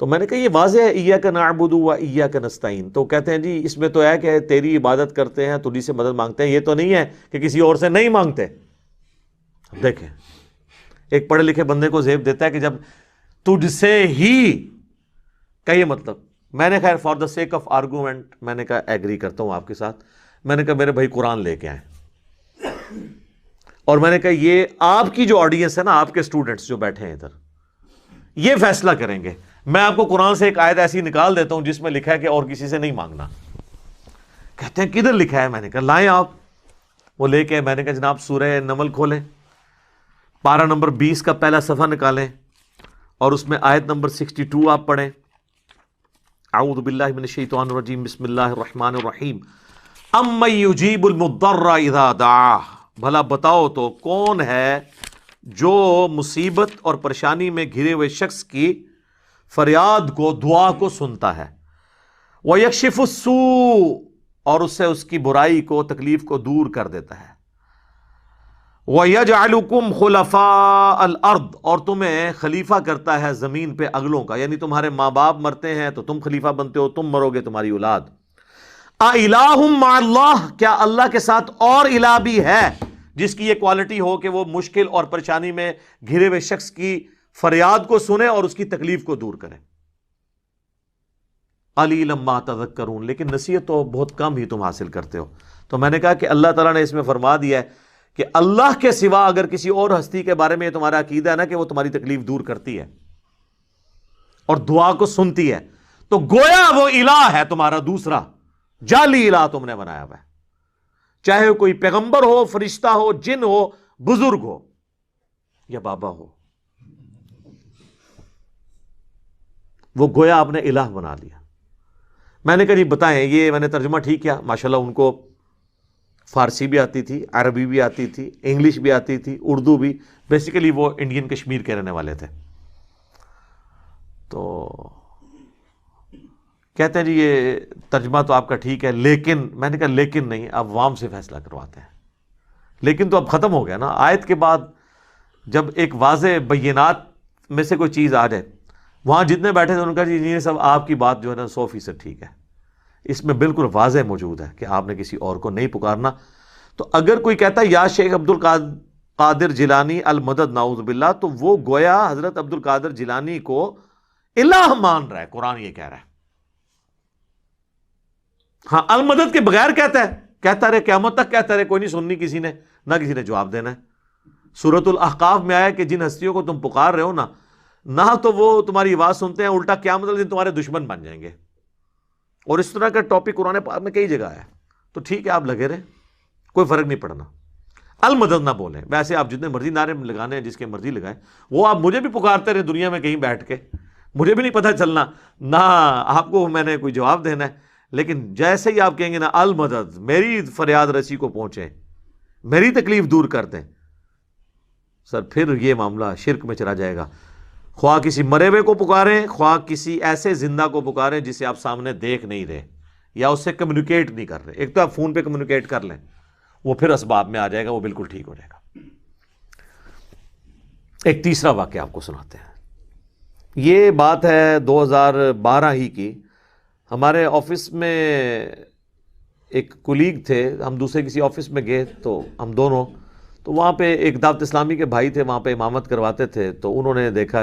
تو میں نے کہا یہ واضح ہے ایاک نعبد و ایاک نستعین. تو کہتے ہیں جی اس میں تو ہے کہ تیری عبادت کرتے ہیں تجھی سے مدد مانگتے ہیں, یہ تو نہیں ہے کہ کسی اور سے نہیں مانگتے. دیکھیں ایک پڑھے لکھے بندے کو زیب دیتا ہے کہ جب تجھ سے ہی کا یہ مطلب. میں نے خیر for the sake of argument میں نے کہا ایگری کرتا ہوں آپ کے ساتھ. میں نے کہا میرے بھائی قرآن لے کے آئیں, اور میں نے کہا یہ آپ کی جو آڈینس ہے نا, آپ کے اسٹوڈنٹس جو بیٹھے ہیں ادھر, یہ فیصلہ کریں گے. میں آپ کو قرآن سے ایک آیت ایسی نکال دیتا ہوں جس میں لکھا ہے کہ اور کسی سے نہیں مانگنا. کہتے ہیں کدھر لکھا ہے؟ میں نے کہا لائیں آپ. وہ لے کے میں نے کہا جناب سورہ نمل کھولیں, پارہ نمبر 20 کا پہلا صفحہ نکالیں اور اس میں آیت نمبر 62 آپ پڑھیں. اعوذ باللہ من الشیطان الرجیم بسم اللہ الرحمن الرحیم. امن یجیب المضطر اذا دعاہ. بھلا بتاؤ تو کون ہے جو مصیبت اور پریشانی میں گھرے ہوئے شخص کی فریاد کو, دعا کو سنتا ہے. وَيَكْشِفُ السُّوءَ, اور اس سے اس کی برائی کو, تکلیف کو دور کر دیتا ہے. وَيَجْعَلُكُمْ خُلَفَاءَ الْأَرْضِ, اور تمہیں خلیفہ کرتا ہے زمین پہ اگلوں کا. یعنی تمہارے ماں باپ مرتے ہیں تو تم خلیفہ بنتے ہو, تم مرو گے تمہاری اولاد. اِلَٰهٌ مَّعَ اللَّهِ, کیا اللہ کے ساتھ اور الہ بھی ہے جس کی یہ کوالٹی ہو کہ وہ مشکل اور پریشانی میں گھرے ہوئے شخص کی فریاد کو سنے اور اس کی تکلیف کو دور کرے. قلیلا ما تذکرون, لیکن نصیحت تو بہت کم ہی تم حاصل کرتے ہو. تو میں نے کہا کہ اللہ تعالیٰ نے اس میں فرما دیا ہے کہ اللہ کے سوا اگر کسی اور ہستی کے بارے میں تمہارا عقیدہ ہے نا کہ وہ تمہاری تکلیف دور کرتی ہے اور دعا کو سنتی ہے, تو گویا وہ الہ ہے تمہارا دوسرا جعلی الہ تم نے بنایا ہوا ہے. چاہے وہ کوئی پیغمبر ہو, فرشتہ ہو, جن ہو, بزرگ ہو یا بابا ہو, وہ گویا آپ نے الہ بنا لیا. میں نے کہا جی بتائیں, یہ میں نے ترجمہ ٹھیک کیا. ماشاءاللہ ان کو فارسی بھی آتی تھی, عربی بھی آتی تھی, انگلش بھی آتی تھی, اردو بھی. بیسیکلی وہ انڈین کشمیر کے رہنے والے تھے. تو کہتے ہیں جی یہ ترجمہ تو آپ کا ٹھیک ہے, لیکن میں نے کہا لیکن نہیں, اب عوام سے فیصلہ کرواتے ہیں. لیکن تو اب ختم ہو گیا نا. آیت کے بعد جب ایک واضح بینات میں سے کوئی چیز آ جائے, وہاں جتنے بیٹھے تھے ان کا جی یہ سب آپ کی بات جو ہے نا 100% ٹھیک ہے, اس میں بالکل واضح موجود ہے کہ آپ نے کسی اور کو نہیں پکارنا. تو اگر کوئی کہتا ہے یا شیخ عبد القادر جیلانی المدد نعوذ باللہ, تو وہ گویا حضرت عبد القادر جیلانی کو الہ مان رہا ہے. قرآن یہ کہہ رہا ہے. ہاں المدد کے بغیر کہتا رہے قیامت تک کہتا رہے, کوئی نہیں سننی کسی نے, نہ کسی نے جواب دینا ہے. سورۃ الاحقاف میں آیا کہ جن ہستیوں کو تم پکار رہے ہو نا, نہ تو وہ تمہاری آواز سنتے ہیں, الٹا قیامت والے دن تمہارے دشمن بن جائیں گے. اور اس طرح کا ٹاپک قرآن پاک میں کئی جگہ ہے. تو ٹھیک ہے آپ لگے رہے, کوئی فرق نہیں پڑنا. المدد نہ بولیں. ویسے آپ جتنے مرضی نعرے لگانے ہیں, جس کے مرضی لگائیں, وہ آپ مجھے بھی پکارتے رہے دنیا میں کہیں بیٹھ کے, مجھے بھی نہیں پتہ چلنا, نہ آپ کو میں نے کوئی جواب دینا ہے. لیکن جیسے ہی آپ کہیں گے نا المدد, میری فریاد رسی کو پہنچے, میری تکلیف دور کر دیں, سر پھر یہ معاملہ شرک میں چلا جائے گا. خواہ کسی مرے ہوئے کو پکاریں, خواہ کسی ایسے زندہ کو پکاریں جسے آپ سامنے دیکھ نہیں رہے یا اس سے کمیونیکیٹ نہیں کر رہے. ایک تو آپ فون پہ کمیونیکیٹ کر لیں, وہ پھر اسباب میں آ جائے گا, وہ بالکل ٹھیک ہو جائے گا. ایک تیسرا واقعہ آپ کو سناتے ہیں. یہ بات ہے 2012 ہی کی. ہمارے آفس میں ایک کولیگ تھے, ہم دوسرے کسی آفس میں گئے تو ہم دونوں, تو وہاں پہ ایک دعوت اسلامی کے بھائی تھے, وہاں پہ امامت کرواتے تھے. تو انہوں نے دیکھا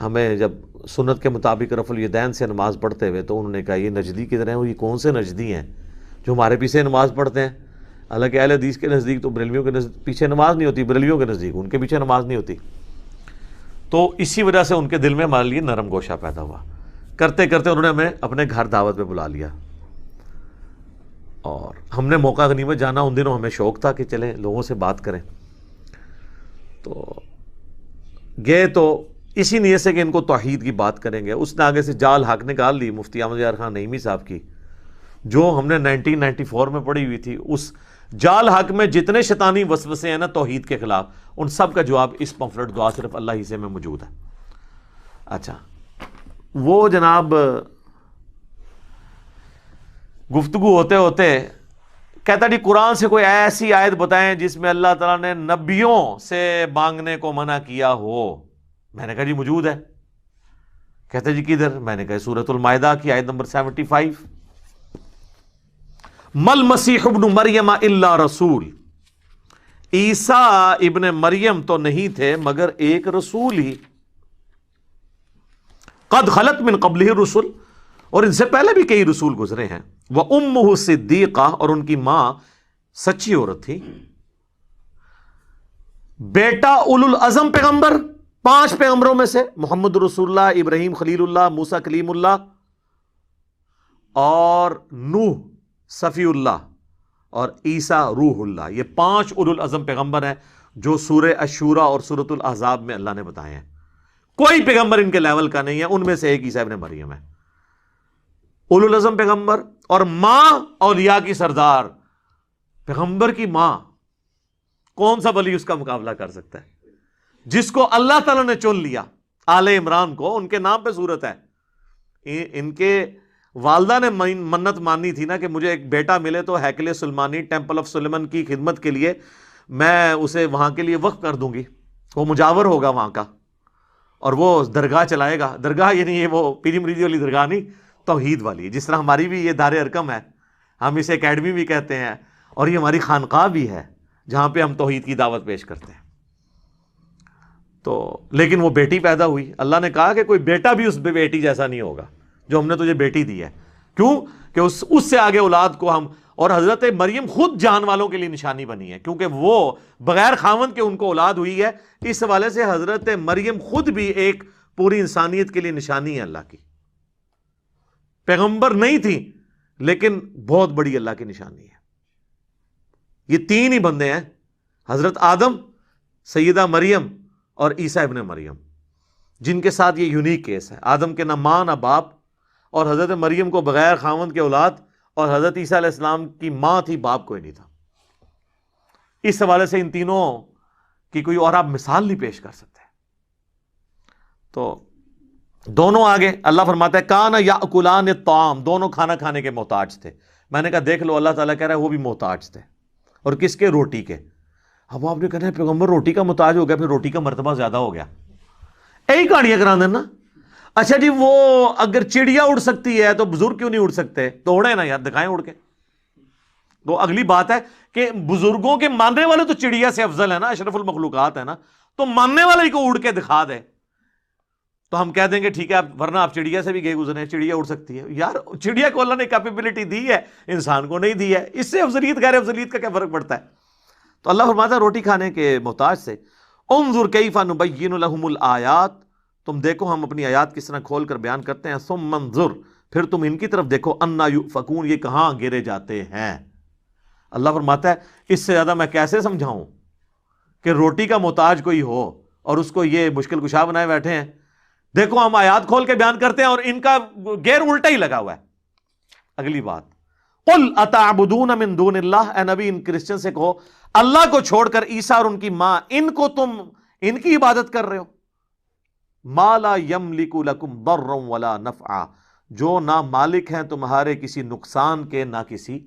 ہمیں جب سنت کے مطابق رفع الیدین سے نماز پڑھتے ہوئے, تو انہوں نے کہا یہ نجدی کی طرح ہیں, یہ کون سے نجدی ہیں جو ہمارے پیچھے نماز پڑھتے ہیں. حالانکہ اہل حدیث کے نزدیک تو بریلویوں کے پیچھے نماز نہیں ہوتی, بریلویوں کے نزدیک ان کے پیچھے نماز نہیں ہوتی. تو اسی وجہ سے ان کے دل میں ہمارے لیے نرم گوشہ پیدا ہوا. کرتے کرتے انہوں نے ہمیں اپنے گھر دعوت پہ بلا لیا, اور ہم نے موقع غنیمت جانا. ان دنوں ہمیں شوق تھا کہ چلیں لوگوں سے بات کریں. تو گئے تو اسی نیت سے کہ ان کو توحید کی بات کریں گے. اس نے آگے سے جال حق نکال لی مفتی احمد یار خان نعیمی صاحب کی, جو ہم نے 1994 میں پڑھی ہوئی تھی. اس جال حق میں جتنے شیطانی وسوسے ہیں نا توحید کے خلاف, ان سب کا جواب اس پمفلٹ دعا صرف اللہ ہی سے میں موجود ہے. اچھا, وہ جناب گفتگو ہوتے ہوتے کہتا جی قرآن سے کوئی ایسی آیت بتائیں جس میں اللہ تعالیٰ نے نبیوں سے مانگنے کو منع کیا ہو. میں نے کہا جی موجود ہے. کہتا جی کدھر؟ میں نے کہا سورۃ المائدہ کی آیت نمبر 75. مل مسیح ابن مریم الا رسول، عیسیٰ ابن مریم تو نہیں تھے مگر ایک رسول ہی. قد خلت من قبلہ الرسل، اور ان سے پہلے بھی کئی رسول گزرے ہیں. وَأُمُّهُ صِدِّیقَہ، اور ان کی ماں سچی عورت تھی. بیٹا اولو العزم پیغمبر، 5 پیغمبروں میں سے محمد رسول اللہ، ابراہیم خلیل اللہ، موسیٰ کلیم اللہ، اور نوح صفی اللہ، اور عیسیٰ روح اللہ. یہ 5 اولو العزم پیغمبر ہیں جو سورہ الشورى اور سورۃ الاحزاب میں اللہ نے بتائے ہیں. کوئی پیغمبر ان کے لیول کا نہیں ہے. ان میں سے ایک عیسیٰ ابن مریم ہے. اولو العزم پیغمبر، اور ماں اولیاء کی سردار، پیغمبر کی ماں. کون سا ولی اس کا مقابلہ کر سکتا ہے؟ جس کو اللہ تعالیٰ نے چن لیا، آل عمران کو، ان کے نام پہ صورت ہے. ان کے والدہ نے منت مانی تھی نا کہ مجھے ایک بیٹا ملے تو ہیکل سلمانی، ٹیمپل آف سلیمان کی خدمت کے لیے میں اسے وہاں کے لیے وقف کر دوں گی، وہ مجاور ہوگا وہاں کا، اور وہ درگاہ چلائے گا. درگاہ یعنی یہ وہ پیری مریدی والی درگاہ نہیں، توحید والی. جس طرح ہماری بھی یہ دار ارکم ہے، ہم اسے اکیڈمی بھی کہتے ہیں، اور یہ ہماری خانقاہ بھی ہے جہاں پہ ہم توحید کی دعوت پیش کرتے ہیں. تو لیکن وہ بیٹی پیدا ہوئی. اللہ نے کہا کہ کوئی بیٹا بھی اس بیٹی جیسا نہیں ہوگا جو ہم نے تجھے بیٹی دی ہے. کیوں کہ اس سے آگے اولاد کو ہم، اور حضرت مریم خود جان والوں کے لیے نشانی بنی ہے، کیونکہ وہ بغیر خاوند کے ان کو اولاد ہوئی ہے. اس حوالے سے حضرت مریم خود بھی ایک پوری انسانیت کے لیے نشانی ہے اللہ کی. پیغمبر نہیں تھی لیکن بہت بڑی اللہ کی نشانی ہے. یہ 3 ہی بندے ہیں، حضرت آدم، سیدہ مریم اور عیسیٰ ابن مریم، جن کے ساتھ یہ یونیک کیس ہے. آدم کے نہ ماں نہ باپ، اور حضرت مریم کو بغیر خاوند کے اولاد، اور حضرت عیسیٰ علیہ السلام کی ماں تھی، باپ کوئی نہیں تھا. اس حوالے سے ان تینوں کی کوئی اور آپ مثال نہیں پیش کر سکتے. تو دونوں آگے اللہ فرماتا ہے کان یاکلان الطعام، دونوں کھانا کھانے کے محتاج تھے. میں نے کہا دیکھ لو، اللہ تعالیٰ کہہ رہا ہے وہ بھی محتاج تھے. اور کس کے؟ روٹی کے. اب آپ نے کہنا ہے پیغمبر روٹی کا محتاج ہو گیا، پھر روٹی کا مرتبہ زیادہ ہو گیا. یہی کہانیاں کرا دینا. اچھا جی، وہ اگر چڑیا اڑ سکتی ہے تو بزرگ کیوں نہیں اڑ سکتے؟ تو اڑے نا یار، دکھائیں اڑ کے. تو اگلی بات ہے کہ بزرگوں کے ماننے والے تو چڑیا سے افضل ہے نا، اشرف المخلوقات ہے نا، تو ماننے والے کو اڑ کے دکھا دے تو ہم کہہ دیں گے ٹھیک ہے، ورنہ آپ چڑیا سے بھی گئے گزرے، چڑیا اڑ سکتی ہے. یار چڑیا کو اللہ نے کیپیبلٹی دی ہے، انسان کو نہیں دی ہے. اس سے افضلیت غیر افضلیت کا کیا فرق پڑتا ہے؟ تو اللہ فرماتا ہے روٹی کھانے کے محتاج سے. انظر کیف نبین لهم الآیات، تم دیکھو ہم اپنی آیات کس طرح کھول کر بیان کرتے ہیں. ثم انظر، پھر تم ان کی طرف دیکھو، انا یؤفکون، یہ کہاں گرے جاتے ہیں. اللہ فرماتا ہے اس سے زیادہ میں کیسے سمجھاؤں کہ روٹی کا محتاج کوئی ہو اور اس کو یہ مشکل کشا بنائے بیٹھے ہیں. دیکھو ہم آیات کھول کے بیان کرتے ہیں اور ان کا گیر الٹا ہی لگا ہوا ہے. اگلی بات، قل اتعبدون من دون اللہ، اے نبی ان کرسچن سے کہو اللہ کو چھوڑ کر عیسیٰ اور ان کی ماں، ان کو تم ان کی عبادت کر رہے ہو. ما لا یملک لکم ضرا ولا نفعا، جو نہ مالک ہیں تمہارے کسی نقصان کے نہ کسی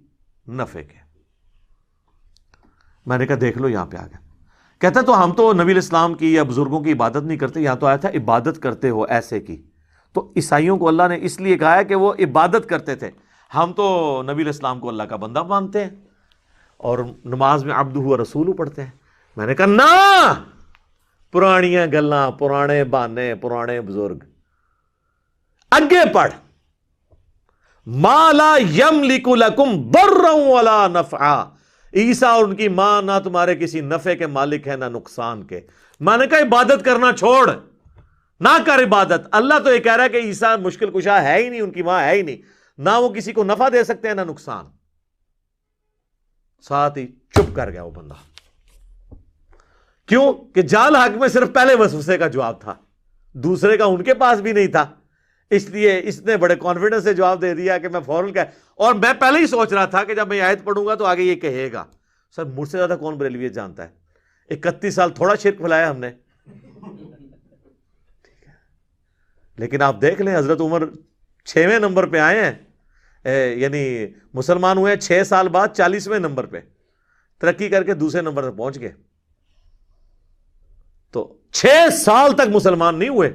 نفع کے. میں نے کہا دیکھ لو یہاں پہ آ گیا. کہتا تو ہم تو نبی الاسلام کی یا بزرگوں کی عبادت نہیں کرتے، یہاں تو آیا تھا عبادت کرتے ہو ایسے کی. تو عیسائیوں کو اللہ نے اس لیے کہا ہے کہ وہ عبادت کرتے تھے. ہم تو نبی الاسلام کو اللہ کا بندہ مانتے ہیں اور نماز میں عبدہ و رسول پڑھتے ہیں. میں نے کہا نا، پرانیاں گلاں، پرانے بہانے، پرانے بزرگ. اگے پڑھ، ما لا یملک لکم ضرا ولا نفعا، عیسیٰ اور ان کی ماں نہ تمہارے کسی نفع کے مالک ہے نہ نقصان کے. میں نے کہا عبادت کرنا چھوڑ، نہ کر عبادت. اللہ تو یہ کہہ رہا ہے کہ عیسیٰ مشکل کشا ہے ہی نہیں، ان کی ماں ہے ہی نہیں، نہ وہ کسی کو نفع دے سکتے ہیں نہ نقصان. ساتھ ہی چپ کر گیا وہ بندہ. کیوں کہ جال حق میں صرف پہلے وسوسے کا جواب تھا، دوسرے کا ان کے پاس بھی نہیں تھا. اس لیے اس نے بڑے کانفیڈنس سے جواب دے دیا کہ میں فوراً کہا. اور میں پہلے ہی سوچ رہا تھا کہ جب میں آیت پڑھوں گا تو آگے یہ کہے گا سر مجھ سے زیادہ کون بریلویت جانتا ہے، 31 سال تھوڑا شرک پھیلایا ہم نے. لیکن آپ دیکھ لیں حضرت عمر 6ویں نمبر پہ آئے ہیں، یعنی مسلمان ہوئے 6 سال بعد 40ویں نمبر پہ ترقی کر کے دوسرے نمبر پہ پہنچ گئے. تو 6 سال تک مسلمان نہیں ہوئے،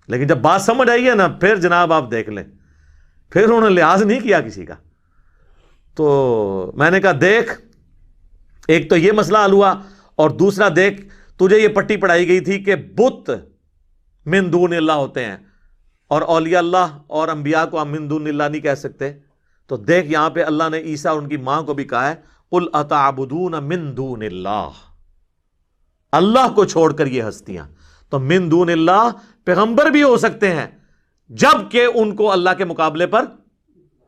لیکن جب بات سمجھ آئی ہے نا پھر جناب آپ دیکھ لیں، پھر انہوں نے لحاظ نہیں کیا کسی کا. تو میں نے کہا دیکھ، ایک تو یہ مسئلہ حل ہوا، اور دوسرا دیکھ تجھے یہ پٹی پڑھائی گئی تھی کہ بت من دون اللہ ہوتے ہیں، اور اولیاء اللہ اور انبیاء کو ہم من دون اللہ نہیں کہہ سکتے. تو دیکھ یہاں پہ اللہ نے عیسیٰ اور ان کی ماں کو بھی کہا ہے قل اتعبدون من دون اللہ، اللہ کو چھوڑ کر یہ ہستیاں. تو من دون اللہ پیغمبر بھی ہو سکتے ہیں جب کہ ان کو اللہ کے مقابلے پر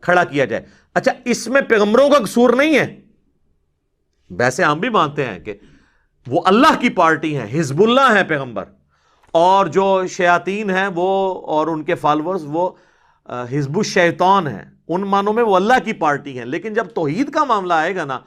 کھڑا کیا جائے. اچھا اس میں پیغمبروں کا قصور نہیں ہے، ویسے ہم بھی مانتے ہیں کہ وہ اللہ کی پارٹی ہیں، حزب اللہ ہیں پیغمبر، اور جو شیاطین ہیں وہ اور ان کے فالورز وہ حزب الشیطان ہیں، ان معنوں میں وہ اللہ کی پارٹی ہیں. لیکن جب توحید کا معاملہ آئے گا نا،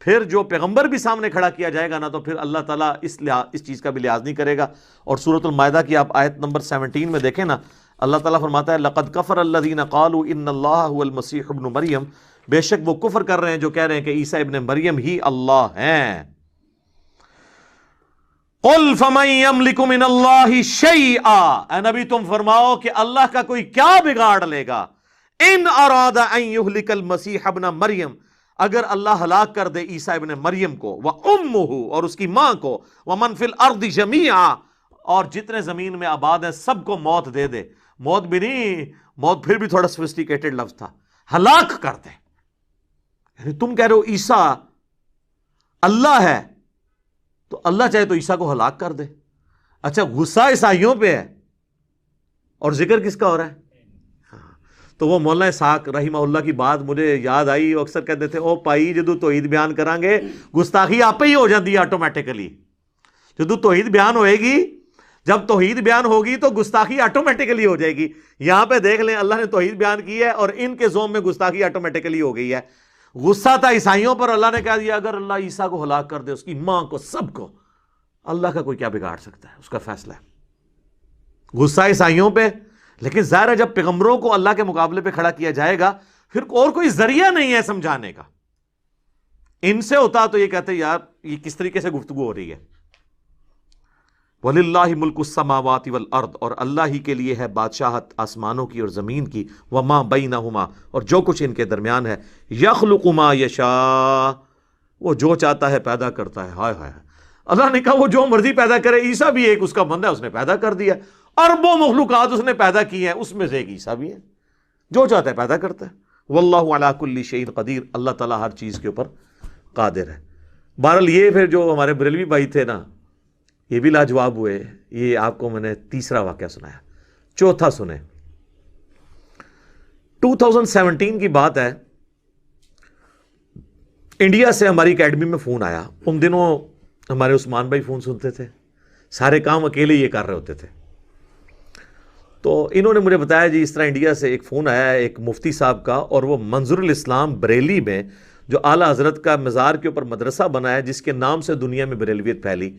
پھر جو پیغمبر بھی سامنے کھڑا کیا جائے گا نا، تو پھر اللہ تعالیٰ اس چیز کا بھی لحاظ نہیں کرے گا. اور سورۃ المائدہ کی آپ آیت نمبر 17 میں دیکھیں نا، اللہ تعالیٰ فرماتا ہے لقد کفر الذین قالوا ان اللہ هو المسیح ابن مریم، بے شک وہ کفر کر رہے ہیں جو کہہ رہے ہیں کہ عیسیٰ ابن مریم ہی اللہ ہیں. قل فمن یملک من اللہ شیئا، اے نبی تم فرماؤ کہ اللہ کا کوئی کیا بگاڑ لے گا. ان اراد ان یہلک المسیح ابن مریم، اگر اللہ ہلاک کر دے عیسیٰ ابن مریم کو، وَأُمُّهُ اور اس کی ماں کو، وَمَن فِي الْأَرْضِ جَمِيعًا اور جتنے زمین میں آباد ہیں سب کو موت دے دے. موت بھی نہیں، موت پھر بھی تھوڑا سوفسٹیکیٹڈ لفظ تھا، ہلاک کر دے. یعنی تم کہہ رہے ہو عیسیٰ اللہ ہے، تو اللہ چاہے تو عیسیٰ کو ہلاک کر دے. اچھا غصہ عیسائیوں پہ ہے اور ذکر کس کا ہو رہا ہے؟ تو وہ مولانا اسحاق رحمہ اللہ کی بات مجھے یاد آئی، وہ اکثر کہتے تھے او پائی جدو توحید بیان کران گے گستاخی آپ ہی ہو جاتی ہے آٹومیٹیکلی. جدو توحید بیان ہوئے گی، جب توحید بیان ہوگی تو گستاخی آٹومیٹیکلی ہو جائے گی. یہاں پہ دیکھ لیں اللہ نے توحید بیان کی ہے اور ان کے زوم میں گستاخی آٹومیٹیکلی ہو گئی ہے. غصہ تھا عیسائیوں پر، اللہ نے کہہ دیا اگر اللہ عیسیٰ کو ہلاک کر دے، اس کی ماں کو، سب کو، اللہ کا کوئی کیا بگاڑ سکتا ہے، اس کا فیصلہ ہے. غصہ عیسائیوں پہ، لیکن ظاہر ہے جب پیغمبروں کو اللہ کے مقابلے پہ کھڑا کیا جائے گا پھر اور کوئی ذریعہ نہیں ہے سمجھانے کا. ان سے ہوتا تو یہ کہتے یار یہ کس طریقے سے گفتگو ہو رہی ہے. وَلِلَّهِ مُلْكُ السَّمَاوَاتِ وَالْأَرْضِ اور اللہ ہی کے لیے ہے بادشاہت آسمانوں کی اور زمین کی، وَمَا بَيْنَهُمَا اور جو کچھ ان کے درمیان ہے. يَخْلُقُ مَا يَشَاءُ وہ جو چاہتا ہے پیدا کرتا ہے. ہائے ہائے، اللہ نے کہا وہ جو مرضی پیدا کرے. عیسیٰ بھی ایک اس کا بندہ ہے، اس نے پیدا کر دیا. اربوں مخلوقات اس نے پیدا کی ہیں، اس میں سے ایک عیسیٰ بھی ہے، جو چاہتا ہے پیدا کرتا ہے. واللہ علی کل شیء قدیر، اللہ تعالیٰ ہر چیز کے اوپر قادر ہے. بہرحال یہ پھر جو ہمارے بریلوی بھائی تھے نا، یہ بھی لاجواب ہوئے. یہ آپ کو میں نے تیسرا واقعہ سنایا. چوتھا سنیں. 2017 کی بات ہے، انڈیا سے ہماری اکیڈمی میں فون آیا. ان دنوں ہمارے عثمان بھائی فون سنتے تھے، سارے کام اکیلے یہ کر رہے ہوتے تھے. تو انہوں نے مجھے بتایا جی اس طرح انڈیا سے ایک فون آیا ہے ایک مفتی صاحب کا، اور وہ منظر الاسلام بریلی میں جو اعلیٰ حضرت کا مزار کے اوپر مدرسہ بنا ہے، جس کے نام سے دنیا میں بریلویت پھیلی.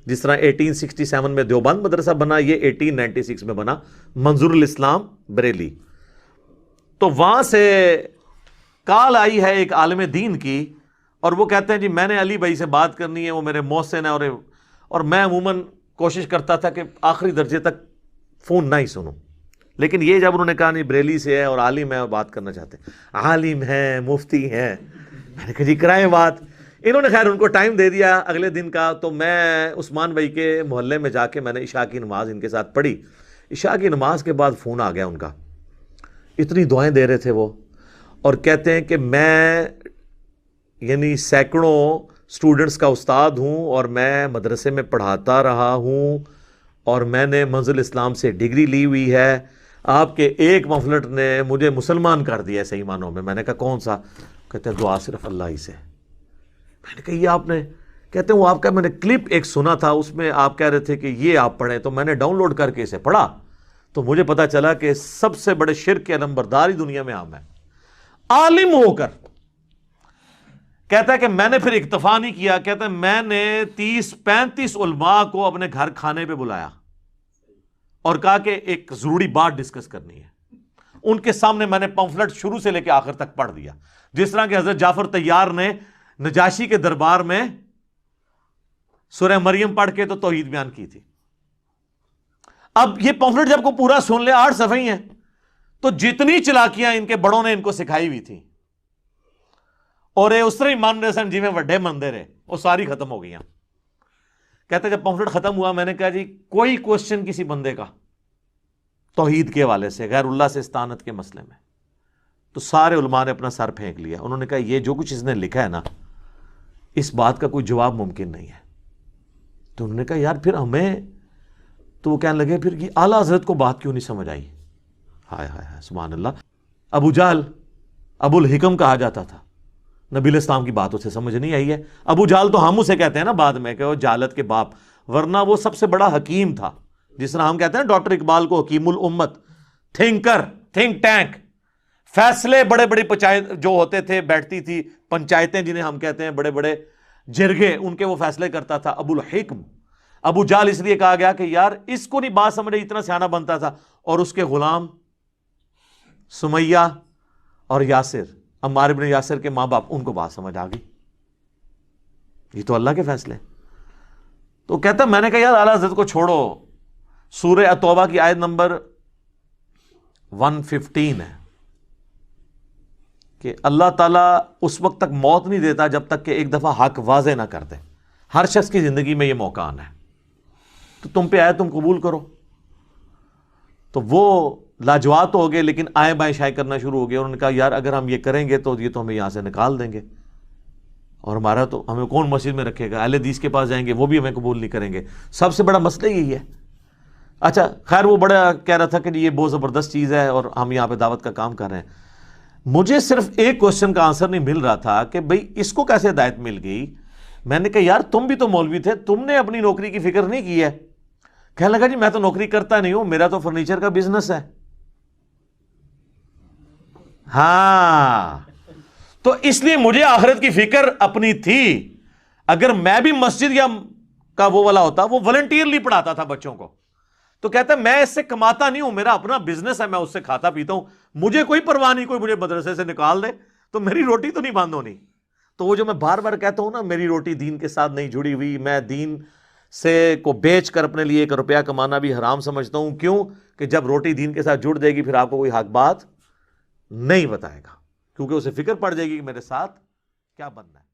جس طرح 1867 میں دیوبند مدرسہ بنا، یہ 1896 میں بنا منظر الاسلام بریلی. تو وہاں سے کال آئی ہے ایک عالم دین کی، اور وہ کہتے ہیں جی میں نے علی بھائی سے بات کرنی ہے، وہ میرے محسن ہے، اور میں عموماً کوشش کرتا تھا کہ آخری درجے تک فون نہ ہی سنوں. لیکن یہ جب انہوں نے کہا نہیں بریلی سے ہے اور عالم ہے اور بات کرنا چاہتے ہیں، عالم ہیں، مفتی ہیں، میں نے کہا جی کرائیں بات. انہوں نے خیر ان کو ٹائم دے دیا اگلے دن کا. تو میں عثمان بھائی کے محلے میں جا کے میں نے عشاء کی نماز ان کے ساتھ پڑھی. عشاء کی نماز کے بعد فون آ گیا ان کا. اتنی دعائیں دے رہے تھے وہ، اور کہتے ہیں کہ میں یعنی سینکڑوں اسٹوڈنٹس کا استاد ہوں، اور میں مدرسے میں پڑھاتا رہا ہوں، اور میں نے منزل اسلام سے ڈگری لی ہوئی ہے. آپ کے ایک مفلٹ نے مجھے مسلمان کر دیا صحیح معنوں میں. میں نے کہا کون سا؟ کہتے ہیں دعا صرف اللہ ہی سے. میں نے کہا یہ آپ نے؟ کہتے ہیں وہ آپ کا میں نے کلپ ایک سنا تھا، اس میں آپ کہہ رہے تھے کہ یہ آپ پڑھیں، تو میں نے ڈاؤن لوڈ کر کے اسے پڑھا، تو مجھے پتا چلا کہ سب سے بڑے شرک کے نمبردار ہی دنیا میں عام ہے. عالم ہو کر کہتا ہے کہ میں نے پھر اکتفا نہیں کیا. کہتا ہے میں نے 30-35 علماء کو اپنے گھر کھانے پہ بلایا. اور کہا کہ ایک ضروری بات ڈسکس کرنی ہے. ان کے سامنے میں نے پمفلٹ شروع سے لے کے آخر تک پڑھ دیا, جس طرح کہ حضرت جعفر طیار نے نجاشی کے دربار میں سورہ مریم پڑھ کے تو توحید بیان کی تھی. اب یہ پمفلٹ جب کو پورا سن لے, 8 صفحے ہی ہیں, تو جتنی چلاکیاں ان کے بڑوں نے ان کو سکھائی ہوئی تھی اور اس طرح ہی مان رہے سن جی میں وڈے مندر ہے, وہ ساری ختم ہو گئی. کہتے جب پمفلٹ ختم ہوا میں نے کہا جی کوئی کوشچن کسی بندے کا توحید کے حوالے سے, غیر اللہ سے استعانت کے مسئلے میں, تو سارے علماء نے اپنا سر پھینک لیا. انہوں نے کہا یہ جو کچھ اس نے لکھا ہے نا, اس بات کا کوئی جواب ممکن نہیں ہے. تو انہوں نے کہا یار پھر ہمیں, تو وہ کہنے لگے پھر یہ اعلیٰ حضرت کو بات کیوں نہیں سمجھ آئی. ہائے ہائے ہائے سبحان اللہ. ابو جہل ابو الحکم کہا جاتا تھا, نبی علیہ السلام کی بات اسے سمجھ نہیں آئی ہے. ابو جہل تو ہم اسے کہتے ہیں نا بعد میں کہ وہ جہالت کے باپ, ورنہ وہ سب سے بڑا حکیم تھا. جس طرح ہم کہتے ہیں ڈاکٹر اقبال کو حکیم الامت, تھنکر, تھنک ٹینک, فیصلے بڑے بڑے جو ہوتے تھے, بیٹھتی تھی پنچایتیں جنہیں ہم کہتے ہیں, بڑے بڑے جرگے, ان کے وہ فیصلے کرتا تھا ابو الحکم. ابو جہل اس لیے کہا گیا کہ یار اس کو نہیں بات سمجھ, اتنا سیانہ بنتا تھا. اور اس کے غلام سمیہ اور یاسر, عمار ابن یاسر کے ماں باپ, ان کو بات سمجھ آ گئی. یہ تو اللہ کے فیصلے. تو کہتا میں نے کہا یار اعلیٰ حضرت کو چھوڑو, سورہ التوبہ کی آیت نمبر 115 ہے کہ اللہ تعالیٰ اس وقت تک موت نہیں دیتا جب تک کہ ایک دفعہ حق واضح نہ کر دے. ہر شخص کی زندگی میں یہ موقع آنا ہے, تو تم پہ آئے تم قبول کرو. تو وہ لاجواب تو ہو گئے, لیکن آئے بائیں شائع کرنا شروع ہو گئے. انہوں نے کہا یار اگر ہم یہ کریں گے تو یہ تو ہمیں یہاں سے نکال دیں گے, اور ہمارا تو ہمیں کون مسجد میں رکھے گا, اہل حدیث کے پاس جائیں گے وہ بھی ہمیں قبول نہیں کریں گے. سب سے بڑا مسئلہ یہی ہے. اچھا خیر, وہ بڑا کہہ رہا تھا کہ یہ بہت زبردست چیز ہے اور ہم یہاں پہ دعوت کا کام کر رہے ہیں. مجھے صرف ایک کوشچن کا آنسر نہیں مل رہا تھا کہ بھئی اس کو کیسے ہدایت مل گئی. میں نے کہا یار تم بھی تو مولوی تھے, تم نے اپنی نوکری کی فکر نہیں کی ہے. کہنے لگا جی میں تو نوکری کرتا نہیں ہوں, میرا تو فرنیچر کا بزنس ہے. ہاں, تو اس لیے مجھے آخرت کی فکر اپنی تھی. اگر میں بھی مسجد یا کا وہ والا ہوتا, وہ والنٹیئرلی پڑھاتا تھا بچوں کو, تو کہتا ہے میں اس سے کماتا نہیں ہوں, میرا اپنا بزنس ہے, میں اس سے کھاتا پیتا ہوں, مجھے کوئی پرواہ نہیں, کوئی مجھے مدرسے سے نکال دے تو میری روٹی تو نہیں بند ہونی. تو وہ جو میں بار بار کہتا ہوں نا, میری روٹی دین کے ساتھ نہیں جڑی ہوئی, میں دین سے کو بیچ کر اپنے لیے 1 روپیہ کمانا بھی حرام سمجھتا ہوں. کیوں کہ جب روٹی دین کے ساتھ جڑ جائے گی پھر آپ کو کوئی حق بات نہیں بتائے گا, کیونکہ اسے فکر پڑ جائے گی کہ میرے ساتھ کیا بننا ہے.